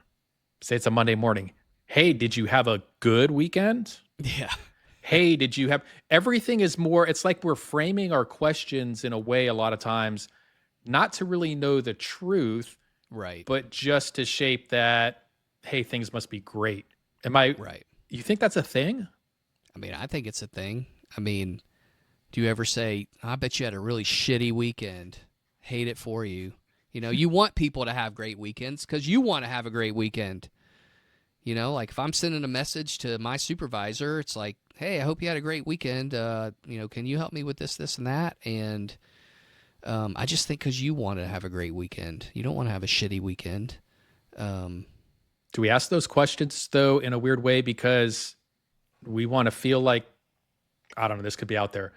Say it's a Monday morning. Hey, did you have a good weekend? Yeah. Hey, did you have everything is more, it's like we're framing our questions in a way a lot of times, not to really know the truth, Right. but just to shape that, hey, things must be great. Am I, Right. you think that's a thing? I mean, I think it's a thing. I mean, do you ever say, "I bet you had a really shitty weekend. Hate it for you"? You want people to have great weekends because you want to have a great weekend. Like, if I'm sending a message to my supervisor, it's like, "Hey, I hope you had a great weekend. Can you help me with this, and that?" And I just think because you want to have a great weekend, you don't want to have a shitty weekend. Do we ask those questions though in a weird way because we want to feel like, I don't know, this could be out there.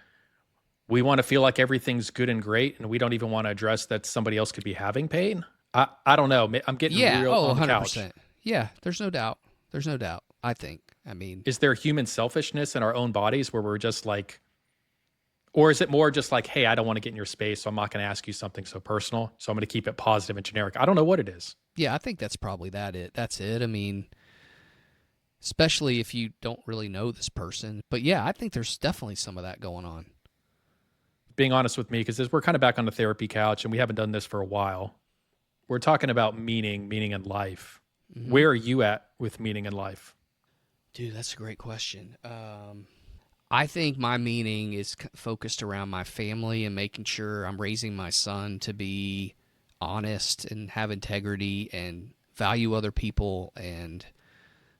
We want to feel like everything's good and great, and we don't even want to address that somebody else could be having pain. I don't know. I'm getting Yeah. real Oh, on the couch. 100%. Yeah. There's no doubt. There's no doubt. I think. I mean, Is there human selfishness in our own bodies where we're just like, or is it more just like, hey, I don't want to get in your space, so I'm not going to ask you something so personal, so I'm going to keep it positive and generic. I don't know what it is. yeah, I think that's probably that's it. I mean, especially if you don't really know this person. But yeah, I think there's definitely some of that going on. Being honest with me, because we're kind of back on the therapy couch and we haven't done this for a while. We're talking about meaning in life. Mm-hmm. Where are you at with meaning in life? Dude, that's a great question. I think my meaning is focused around my family and making sure I'm raising my son to be honest and have integrity and value other people. And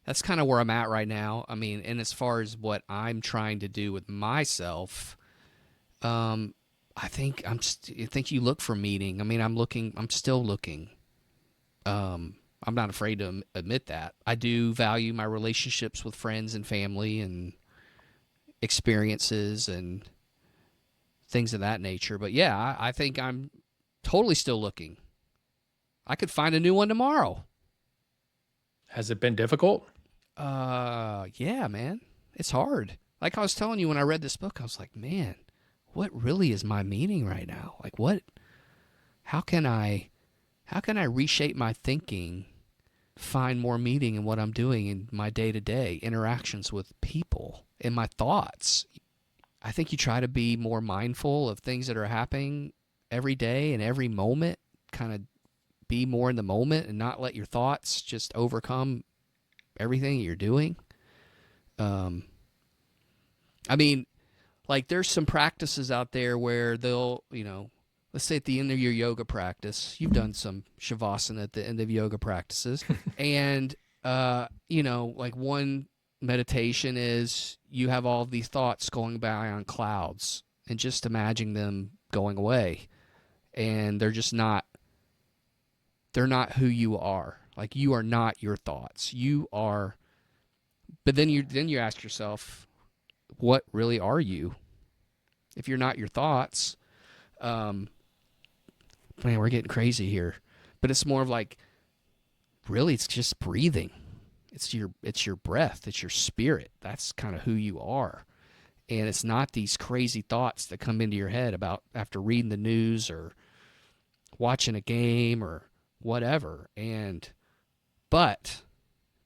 that's kind of where I'm at right now. I mean, and as far as what I'm trying to do with myself, I think I think you look for meaning. I mean, I'm still looking. I'm not afraid to admit that. I do value my relationships with friends and family and experiences and things of that nature. But yeah, I think I'm totally still looking. I could find a new one tomorrow. Has it been difficult? Yeah, man. It's hard. Like I was telling you when I read this book, I was like, man, what really is my meaning right now? Like how can I reshape my thinking, find more meaning in what I'm doing in my day-to-day interactions with people, in my thoughts? I think you try to be more mindful of things that are happening every day and every moment, kind of be more in the moment and not let your thoughts just overcome everything that you're doing. I mean, like, there's some practices out there where they'll, let's say at the end of your yoga practice, you've done some shavasana at the end of yoga practices, and like one meditation is you have all these thoughts going by on clouds and just imagine them going away, and they're not who you are. Like, you are not your thoughts. You are, but then you ask yourself, what really are you? If you're not your thoughts, man, we're getting crazy here. But it's more of like, really, it's just breathing. It's your breath. It's your spirit. That's kind of who you are. And it's not these crazy thoughts that come into your head about after reading the news or watching a game or whatever. But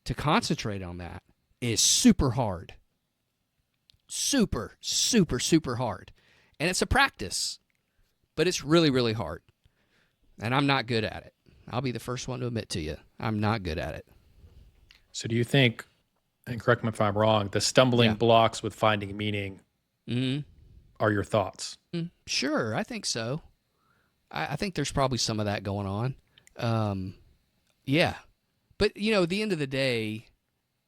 to concentrate on that is super hard. Super, super, super hard. And it's a practice, but it's really, really hard. And I'm not good at it. I'll be the first one to admit to you, I'm not good at it. So do you think, and correct me if I'm wrong, the stumbling blocks with finding meaning are your thoughts? Sure, I think so. I think there's probably some of that going on. Yeah. But, at the end of the day,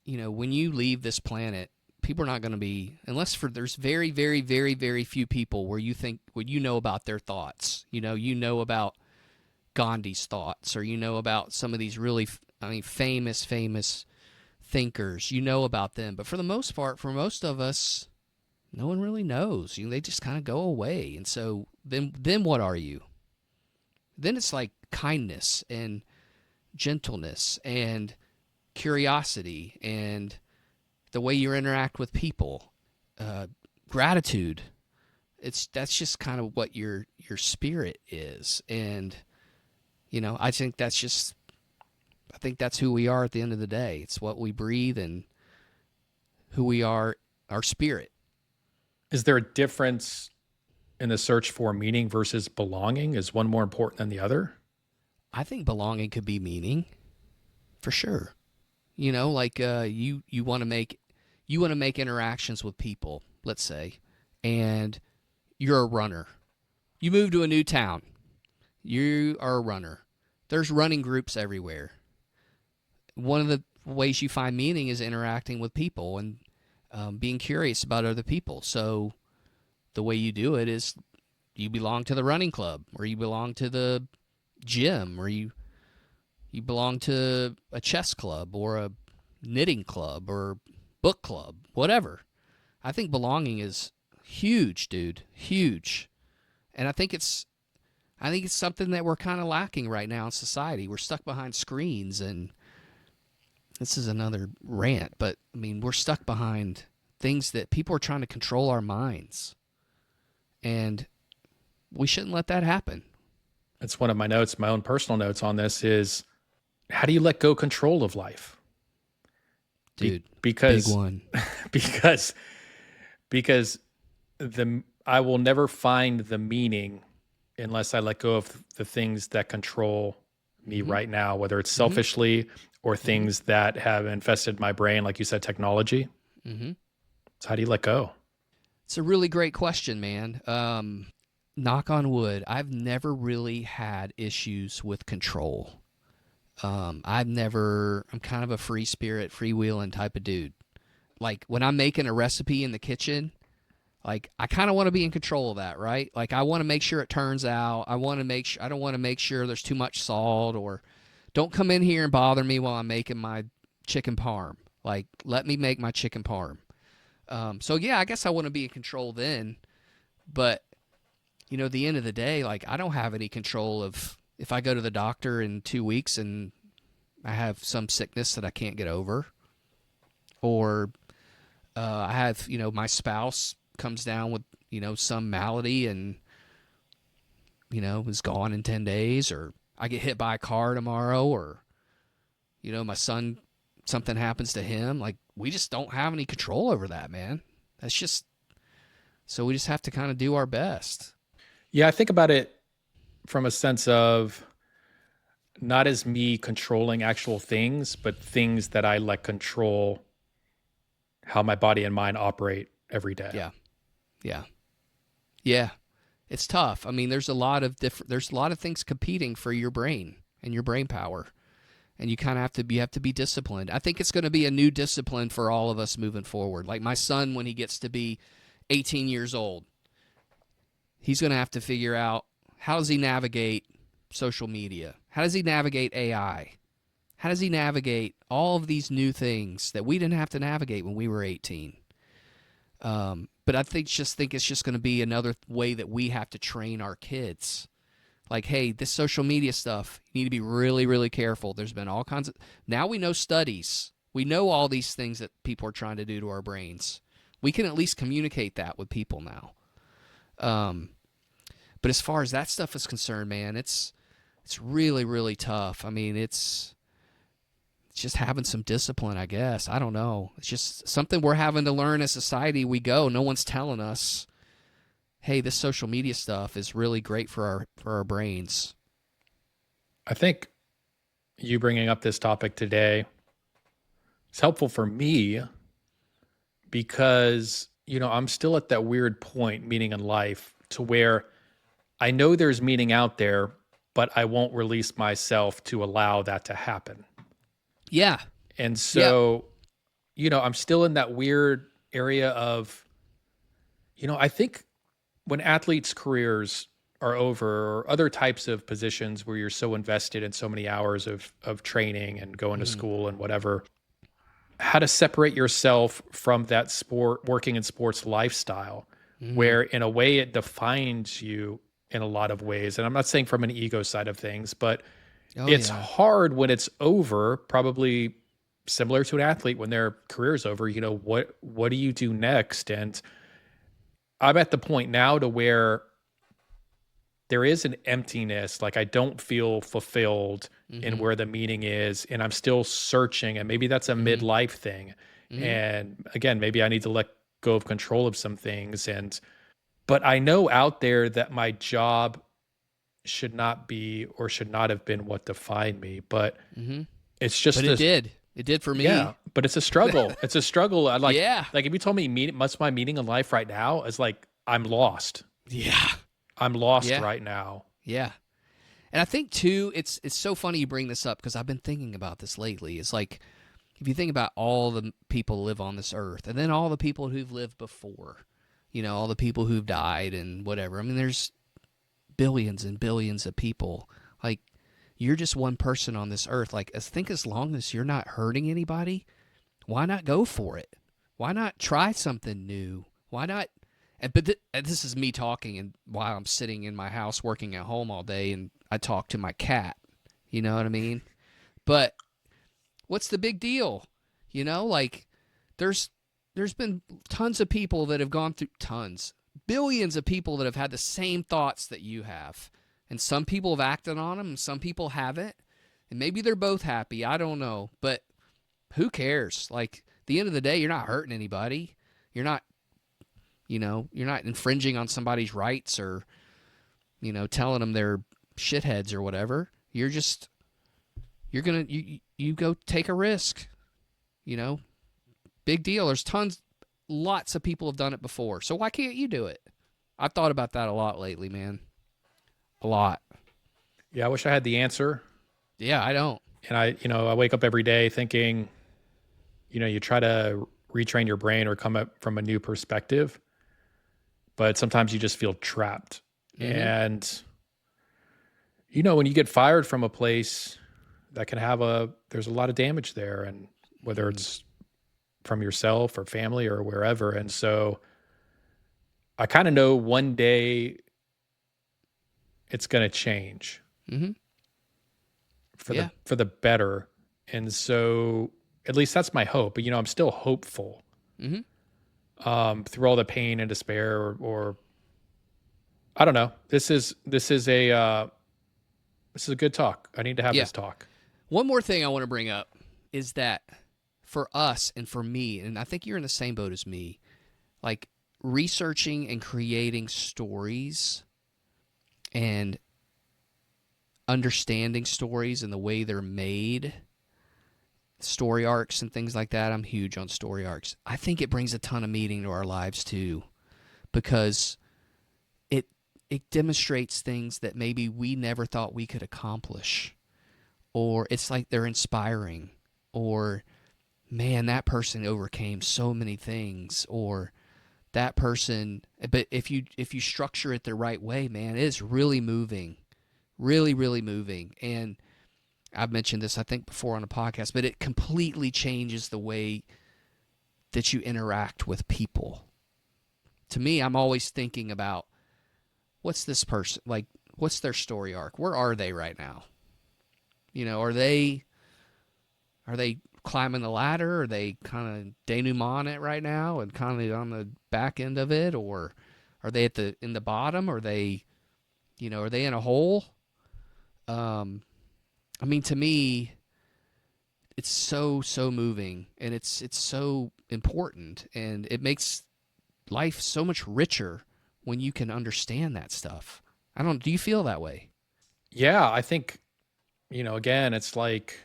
when you leave this planet, people are not going to be, there's very, very, very, very few people where you know about their thoughts. You know about Gandhi's thoughts, or about some of these really, famous thinkers. You know about them. But for the most part, for most of us, no one really knows. They just kind of go away. And so then what are you? Then it's like kindness and gentleness and curiosity and the way you interact with people, gratitude. That's just kind of what your spirit is. And I think that's who we are at the end of the day. It's what we breathe and who we are, our spirit. Is there a difference in the search for meaning versus belonging? Is one more important than the other? I think belonging could be meaning, for sure. You want to make interactions with people, let's say, and you're a runner. You move to a new town. You are a runner. There's running groups everywhere. One of the ways you find meaning is interacting with people and being curious about other people. So the way you do it is you belong to the running club, or you belong to the gym, or you belong to a chess club or a knitting club or book club, whatever. I think belonging is huge, dude. Huge. And I think it's something that we're kind of lacking right now in society. We're stuck behind screens, and this is another rant, but we're stuck behind things that people are trying to control our minds. And we shouldn't let that happen. It's one of my notes, my own personal notes on this is, how do you let go control of life? Dude, because, big one. because I will never find the meaning unless I let go of the things that control me right now, whether it's selfishly or things that have infested my brain, like you said, technology. So how do you let go? It's a really great question, man. Knock on wood, I've never really had issues with control. I'm kind of a free spirit, freewheeling type of dude. Like when I'm making a recipe in the kitchen, like I kind of want to be in control of that, right? Like I want to make sure it turns out. I don't want to make sure there's too much salt, or don't come in here and bother me while I'm making my chicken parm. Like let me make my chicken parm. So yeah, I guess I want to be in control then, but at the end of the day, like I don't have any control of if I go to the doctor in 2 weeks and I have some sickness that I can't get over, or I have, my spouse comes down with, some malady and, is gone in 10 days, or I get hit by a car tomorrow, or, my son, something happens to him. Like we just don't have any control over that, man. So we just have to kind of do our best. Yeah, I think about it from a sense of not as me controlling actual things, but things that I let control how my body and mind operate every day. Yeah. It's tough. There's a lot of things competing for your brain and your brain power. And you kind of have to be disciplined. I think it's going to be a new discipline for all of us moving forward. Like my son, when he gets to be 18 years old, he's going to have to figure out, how does he navigate social media? How does he navigate AI? How does he navigate all of these new things that we didn't have to navigate when we were 18? But I think it's just going to be another way that we have to train our kids. Like, hey, this social media stuff, you need to be really, really careful. There's been all kinds of... Now we know studies. We know all these things that people are trying to do to our brains. We can at least communicate that with people now. But as far as that stuff is concerned, man, it's It's really, really tough. I mean, it's just having some discipline, I guess. I don't know. It's just something we're having to learn as society. We go. No one's telling us, hey, this social media stuff is really great for our brains. I think you bringing up this topic today is helpful for me because, I'm still at that weird point, meaning in life, to where I know there's meaning out there, but I won't release myself to allow that to happen. Yeah. And Yeah. so, I'm still in that weird area of, I think when athletes' careers are over or other types of positions where you're so invested in so many hours of training and going to Mm-hmm. school and whatever, how to separate yourself from that working in sports lifestyle, Mm-hmm. where in a way it defines you in a lot of ways. And I'm not saying from an ego side of things, but Oh, it's yeah. hard when it's over, probably similar to an athlete when their career is over. What do you do next? And I'm at the point now to where there is an emptiness, like I don't feel fulfilled in Mm-hmm. where the meaning is, and I'm still searching, and maybe that's a Mm-hmm. midlife thing. Mm-hmm. And again, maybe I need to let go of control of some things. But I know out there that my job should not be or should not have been what defined me. But Mm-hmm. it's just But it this, did. It did for yeah. me. But it's a struggle. It's a struggle. I Yeah. like if you told me what's my meaning in life right now, is like I'm lost. Yeah. I'm lost Yeah. right now. Yeah. And I think too, it's so funny you bring this up because I've been thinking about this lately. It's like if you think about all the people who live on this earth, and then all the people who've lived before, all the people who've died and whatever. I mean, there's billions and billions of people. Like you're just one person on this earth. Like I think as long as you're not hurting anybody, why not go for it? Why not try something new? Why not? And this is me talking, and while I'm sitting in my house working at home all day, and I talk to my cat. You know what I mean? But what's the big deal? Like there's been tons of people that have gone through billions of people that have had the same thoughts that you have, and some people have acted on them, and some people haven't, and maybe they're both happy. I don't know, but who cares? Like at the end of the day, you're not hurting anybody. You're not you're not infringing on somebody's rights or, telling them they're shitheads or whatever. You go take a risk, big deal. There's lots of people have done it before. So why can't you do it? I've thought about that a lot lately, man. A lot. Yeah, I wish I had the answer. Yeah, I don't. And I wake up every day thinking, you try to retrain your brain or come up from a new perspective, but sometimes you just feel trapped. Mm-hmm. And, when you get fired from a place, that can there's a lot of damage there. And whether it's from yourself or family or wherever. And so I kind of know one day it's going to change Mm-hmm. for the better. And so at least that's my hope. But, I'm still hopeful. Mm-hmm. Through all the pain and despair or I don't know. This is a good talk. I need to have this talk. One more thing I want to bring up is that for us and for me, and I think you're in the same boat as me, like researching and creating stories and understanding stories and the way they're made, story arcs and things like that. I'm huge on story arcs. I think it brings a ton of meaning to our lives too, because it demonstrates things that maybe we never thought we could accomplish, or it's like they're inspiring, or man, that person overcame so many things, or that person. But if you structure it the right way, man, it is really moving, really, really moving. And I've mentioned this, I think, before on a podcast, but it completely changes the way that you interact with people. To me, I'm always thinking about what's this person like? What's their story arc? Where are they right now? Are they climbing the ladder? Are they kind of denouement it right now and kind of on the back end of it, or are they in the bottom? Are they, are they in a hole? I mean, to me, it's so moving, and it's so important, and it makes life so much richer when you can understand that stuff. I don't. Do you feel that way? Yeah, I think, again, it's like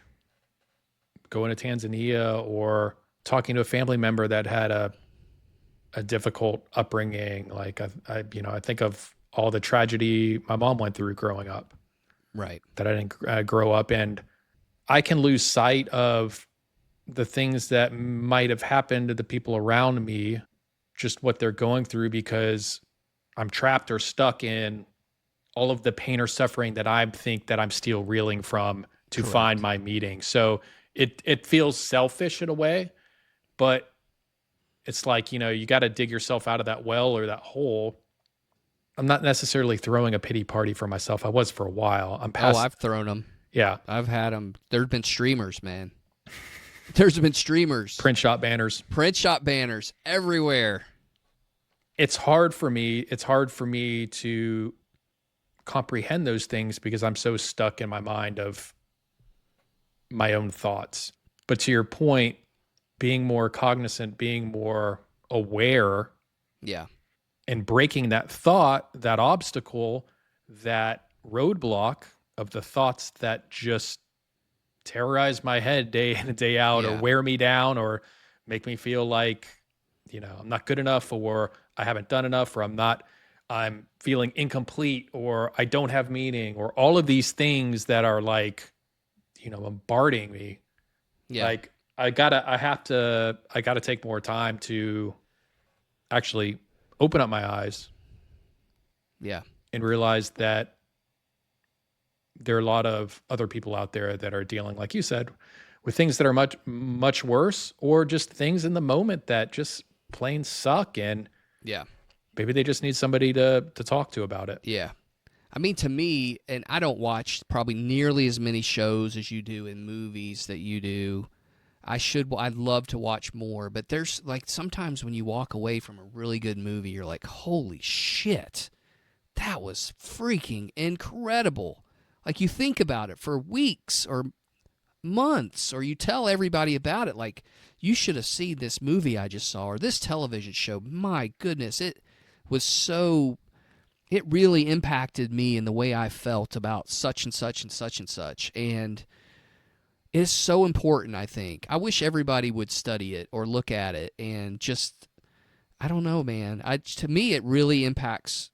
going to Tanzania or talking to a family member that had a difficult upbringing. Like I think of all the tragedy my mom went through growing up Right. that I didn't grow up in. I can lose sight of the things that might have happened to the people around me, just what they're going through, because I'm trapped or stuck in all of the pain or suffering that I think that I'm still reeling from to find Correct. my meaning. So it feels selfish in a way, but it's like, you got to dig yourself out of that well or that hole. I'm not necessarily throwing a pity party for myself. I was for a while. I'm Oh, past. I've thrown them. Yeah. I've had them. There've been streamers, man. There's been streamers, Print shop banners. print shop banners everywhere. It's hard for me. It's hard for me to comprehend those things because I'm so stuck in my mind of my own thoughts. But to your point, being more cognizant, being more aware, Yeah. and breaking that thought, that obstacle, that roadblock of the thoughts that just terrorize my head day in and day out, or Yeah. wear me down, or make me feel like, I'm not good enough, or I haven't done enough, or I'm feeling incomplete, or I don't have meaning, or all of these things that are like, bombarding me. Yeah. Like I gotta take more time to actually open up my eyes Yeah. and realize that there are a lot of other people out there that are dealing, like you said, with things that are much, much worse, or just things in the moment that just plain suck. And Yeah. maybe they just need somebody to talk to about it. Yeah. I mean, to me, and I don't watch probably nearly as many shows as you do in movies that you do. I'd love to watch more, but there's like sometimes when you walk away from a really good movie, you're like, holy shit, that was freaking incredible. Like you think about it for weeks or months, or you tell everybody about it. Like, you should have seen this movie I just saw, or this television show. My goodness, was so it really impacted me in the way I felt about such and such and such and such. And it's so important, I think. I wish everybody would study it or look at it and just, I don't know, man. To me, it really impacts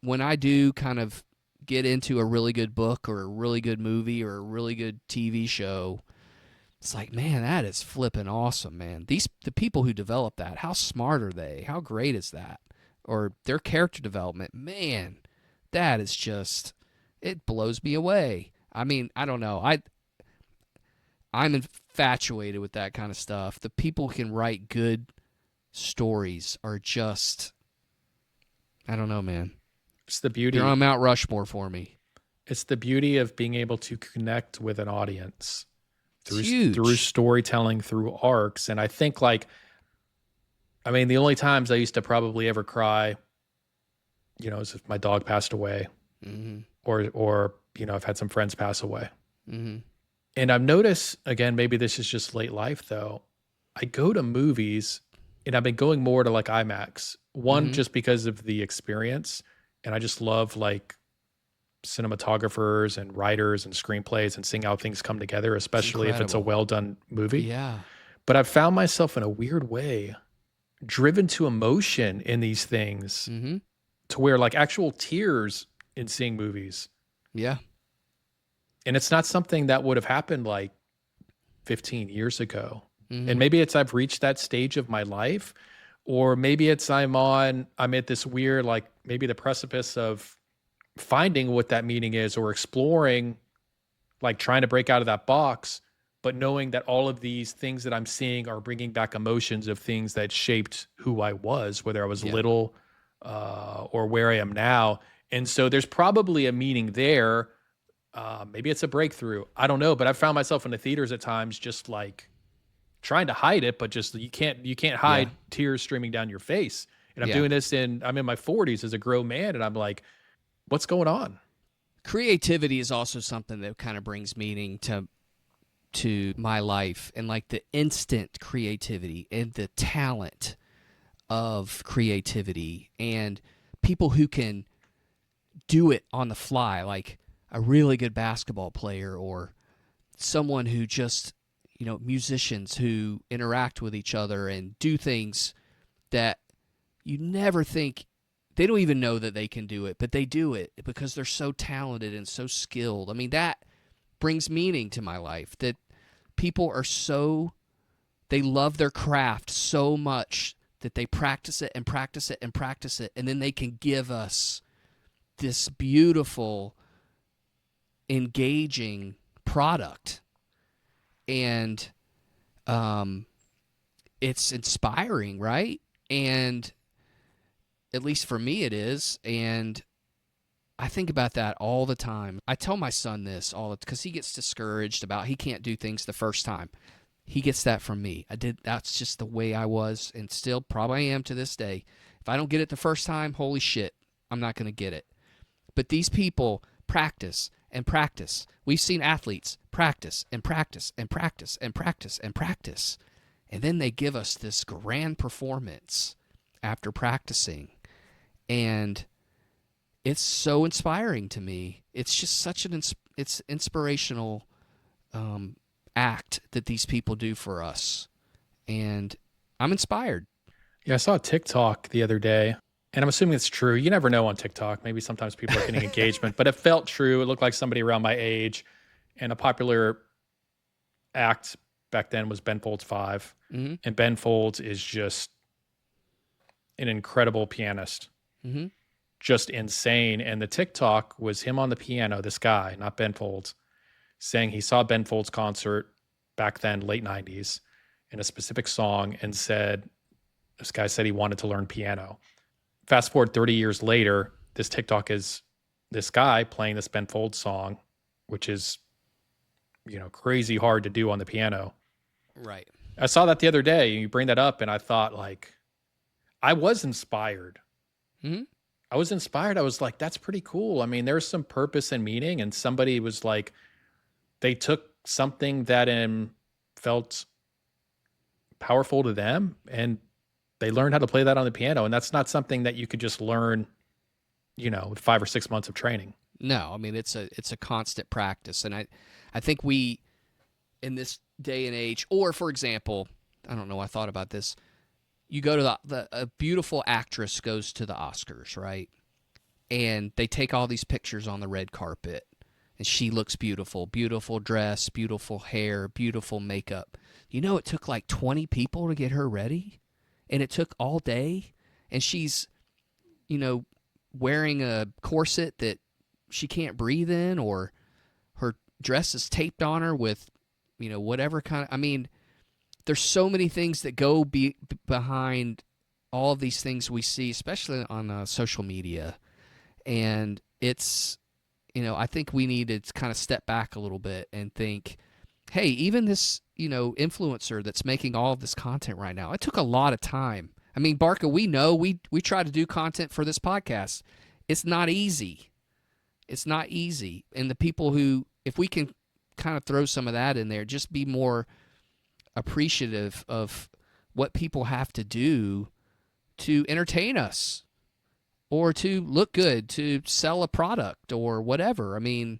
when I do kind of get into a really good book or a really good movie or a really good TV show. It's like, man, that is flipping awesome, man. The people who develop that, how smart are they? How great is that? Or their character development, man, that is just, it blows me away. I mean, I don't know. I'm infatuated with that kind of stuff. The people who can write good stories are just, I don't know, man. It's the beauty. They're on Mount Rushmore for me. It's the beauty of being able to connect with an audience Huge. through storytelling, through arcs. And I think the only times I used to probably ever cry, is if my dog passed away, Mm-hmm. or I've had some friends pass away. Mm-hmm. And I've noticed, again, maybe this is just late life though, I go to movies, and I've been going more to like IMAX. One, Mm-hmm. just because of the experience, and I just love like cinematographers and writers and screenplays and seeing how things come together, especially if it's a incredible. well done movie. Yeah. But I've found myself in a weird way driven to emotion in these things, Mm-hmm. to where like actual tears in seeing movies. Yeah. And it's not something that would have happened like 15 years ago. Mm-hmm. And maybe it's I've reached that stage of my life, or maybe it's I'm at this weird, like maybe the precipice of finding what that meaning is, or exploring, like trying to break out of that box, but knowing that all of these things that I'm seeing are bringing back emotions of things that shaped who I was, whether I was Yeah. little or where I am now. And so there's probably a meaning there. Maybe it's a breakthrough. I don't know, but I've found myself in the theaters at times just like trying to hide it, but just you can't hide Yeah. tears streaming down your face. And I'm Yeah. doing this I'm in my 40s as a grown man, and I'm like, what's going on? Creativity is also something that kind of brings meaning to my life, and like the instant creativity and the talent of creativity and people who can do it on the fly, like a really good basketball player or someone who just, musicians who interact with each other and do things that you never think, they don't even know that they can do it, but they do it because they're so talented and so skilled. I mean, that brings meaning to my life, that people are they love their craft so much that they practice it and practice it and practice it, and then they can give us this beautiful, engaging product. And it's inspiring, right? And at least for me it is. And I think about that all the time. I tell my son this all because he gets discouraged about he can't do things the first time. He gets that from me. That's just the way I was, and still probably am to this day. If I don't get it the first time, holy shit, I'm not going to get it. But these people practice and practice. We've seen athletes practice and practice and practice and practice and practice. And then they give us this grand performance after practicing. And it's so inspiring to me. It's just such it's inspirational act that these people do for us. And I'm inspired. Yeah, I saw a TikTok the other day, and I'm assuming it's true. You never know on TikTok. Maybe sometimes people are getting engagement, but it felt true. It looked like somebody around my age. And a popular act back then was Ben Folds 5. Mm-hmm. And Ben Folds is just an incredible pianist. Mm-hmm. Just insane. And the TikTok was him on the piano, this guy, not Ben Folds, saying he saw Ben Folds' concert back then, late 90s, in a specific song, and this guy said he wanted to learn piano. Fast forward 30 years later, this TikTok is this guy playing this Ben Folds song, which is, crazy hard to do on the piano. Right. I saw that the other day, and you bring that up, and I thought, I was inspired. Mm-hmm. I was inspired. I was like, that's pretty cool. I mean, there's some purpose and meaning, and somebody was like, they took something that felt powerful to them, and they learned how to play that on the piano. And that's not something that you could just learn, with 5 or 6 months of training. No, I mean, it's a constant practice. And I think we, in this day and age, or for example, I don't know, I thought about this. You go to a beautiful actress goes to the Oscars, right? And they take all these pictures on the red carpet. And she looks beautiful, beautiful dress, beautiful hair, beautiful makeup. It took like 20 people to get her ready. And it took all day. And she's, wearing a corset that she can't breathe in, or her dress is taped on her with, whatever kind of, I mean, there's so many things that go behind all of these things we see, especially on social media. And it's, I think we need to kind of step back a little bit and think, hey, even this, influencer that's making all of this content right now, it took a lot of time. I mean, Barca, we know we try to do content for this podcast. It's not easy. It's not easy. And the people who, if we can kind of throw some of that in there, just be more appreciative of what people have to do to entertain us or to look good, to sell a product or whatever. I mean,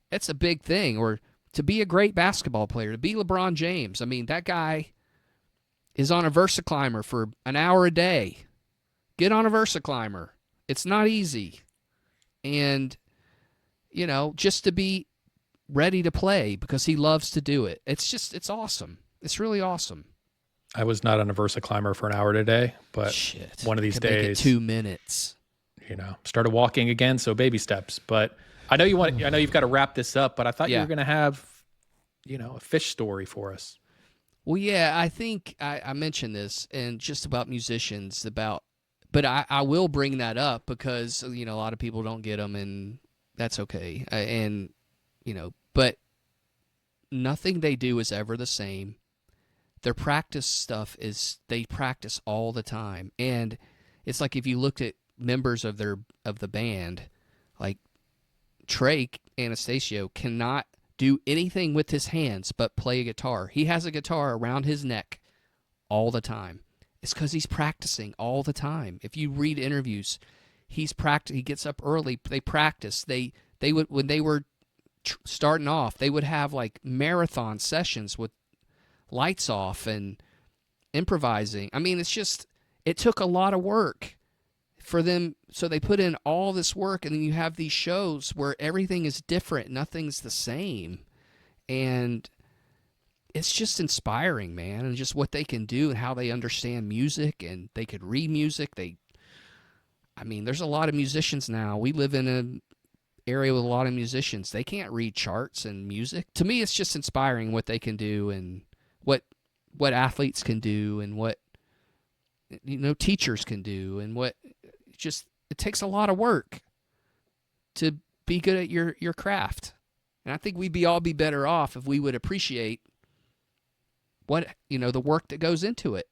it's a big thing. Or to be a great basketball player, to be LeBron James. I mean, that guy is on a VersaClimber for an hour a day. Get on a VersaClimber. It's not easy. And, just to be ready to play because he loves to do it. It's awesome. It's really awesome. I was not on a VersaClimber for an hour today, but one of these days, make it 2 minutes. Started walking again, so baby steps. But I know you've got to wrap this up, but I thought you were going to have, a fish story for us. Well, yeah, I think I mentioned this and just about musicians but I will bring that up because, a lot of people don't get them, and that's okay. But nothing they do is ever the same. Their practice stuff they practice all the time. And it's like if you looked at members of the band, like Trey Anastasio cannot do anything with his hands but play a guitar. He has a guitar around his neck all the time. It's because he's practicing all the time. If you read interviews, he gets up early. They practice. They would, when they were starting off, they would have like marathon sessions with lights off and improvising. I mean, it took a lot of work for them. So they put in all this work, and then you have these shows where everything is different. Nothing's the same. And it's just inspiring, man, and just what they can do and how they understand music, and they could read music. There's a lot of musicians now. We live in an area with a lot of musicians. They can't read charts and music. To me, it's just inspiring what they can do and what athletes can do and what teachers can do, and it takes a lot of work to be good at your craft. And I think we'd all be better off if we would appreciate the work that goes into it.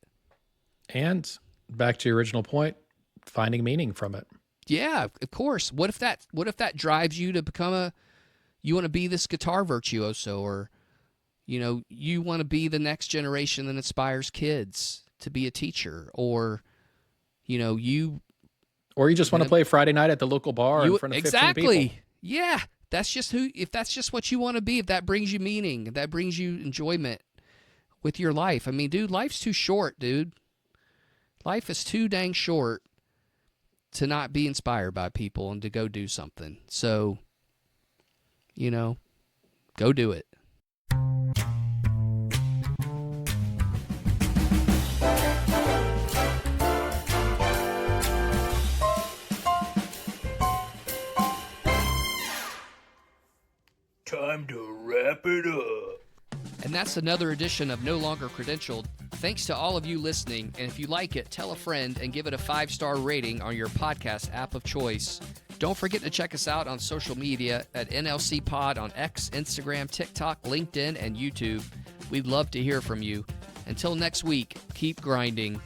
And back to your original point, finding meaning from it. Yeah, of course. What if that drives you to become you want to be this guitar virtuoso, or you want to be the next generation that inspires kids to be a teacher, or you just want to play Friday night at the local bar in front of 15 people. Exactly. Yeah, if that's just what you want to be, if that brings you meaning, if that brings you enjoyment with your life. I mean, dude, life's too short, dude. Life is too dang short to not be inspired by people and to go do something. So, go do it. Time to wrap it up. And that's another edition of No Longer Credentialed. Thanks to all of you listening, and if you like it, tell a friend and give it a 5-star rating on your podcast app of choice. Don't forget to check us out on social media at NLC Pod on X, Instagram, TikTok, LinkedIn, and YouTube. We'd love to hear from you. Until next week, keep grinding.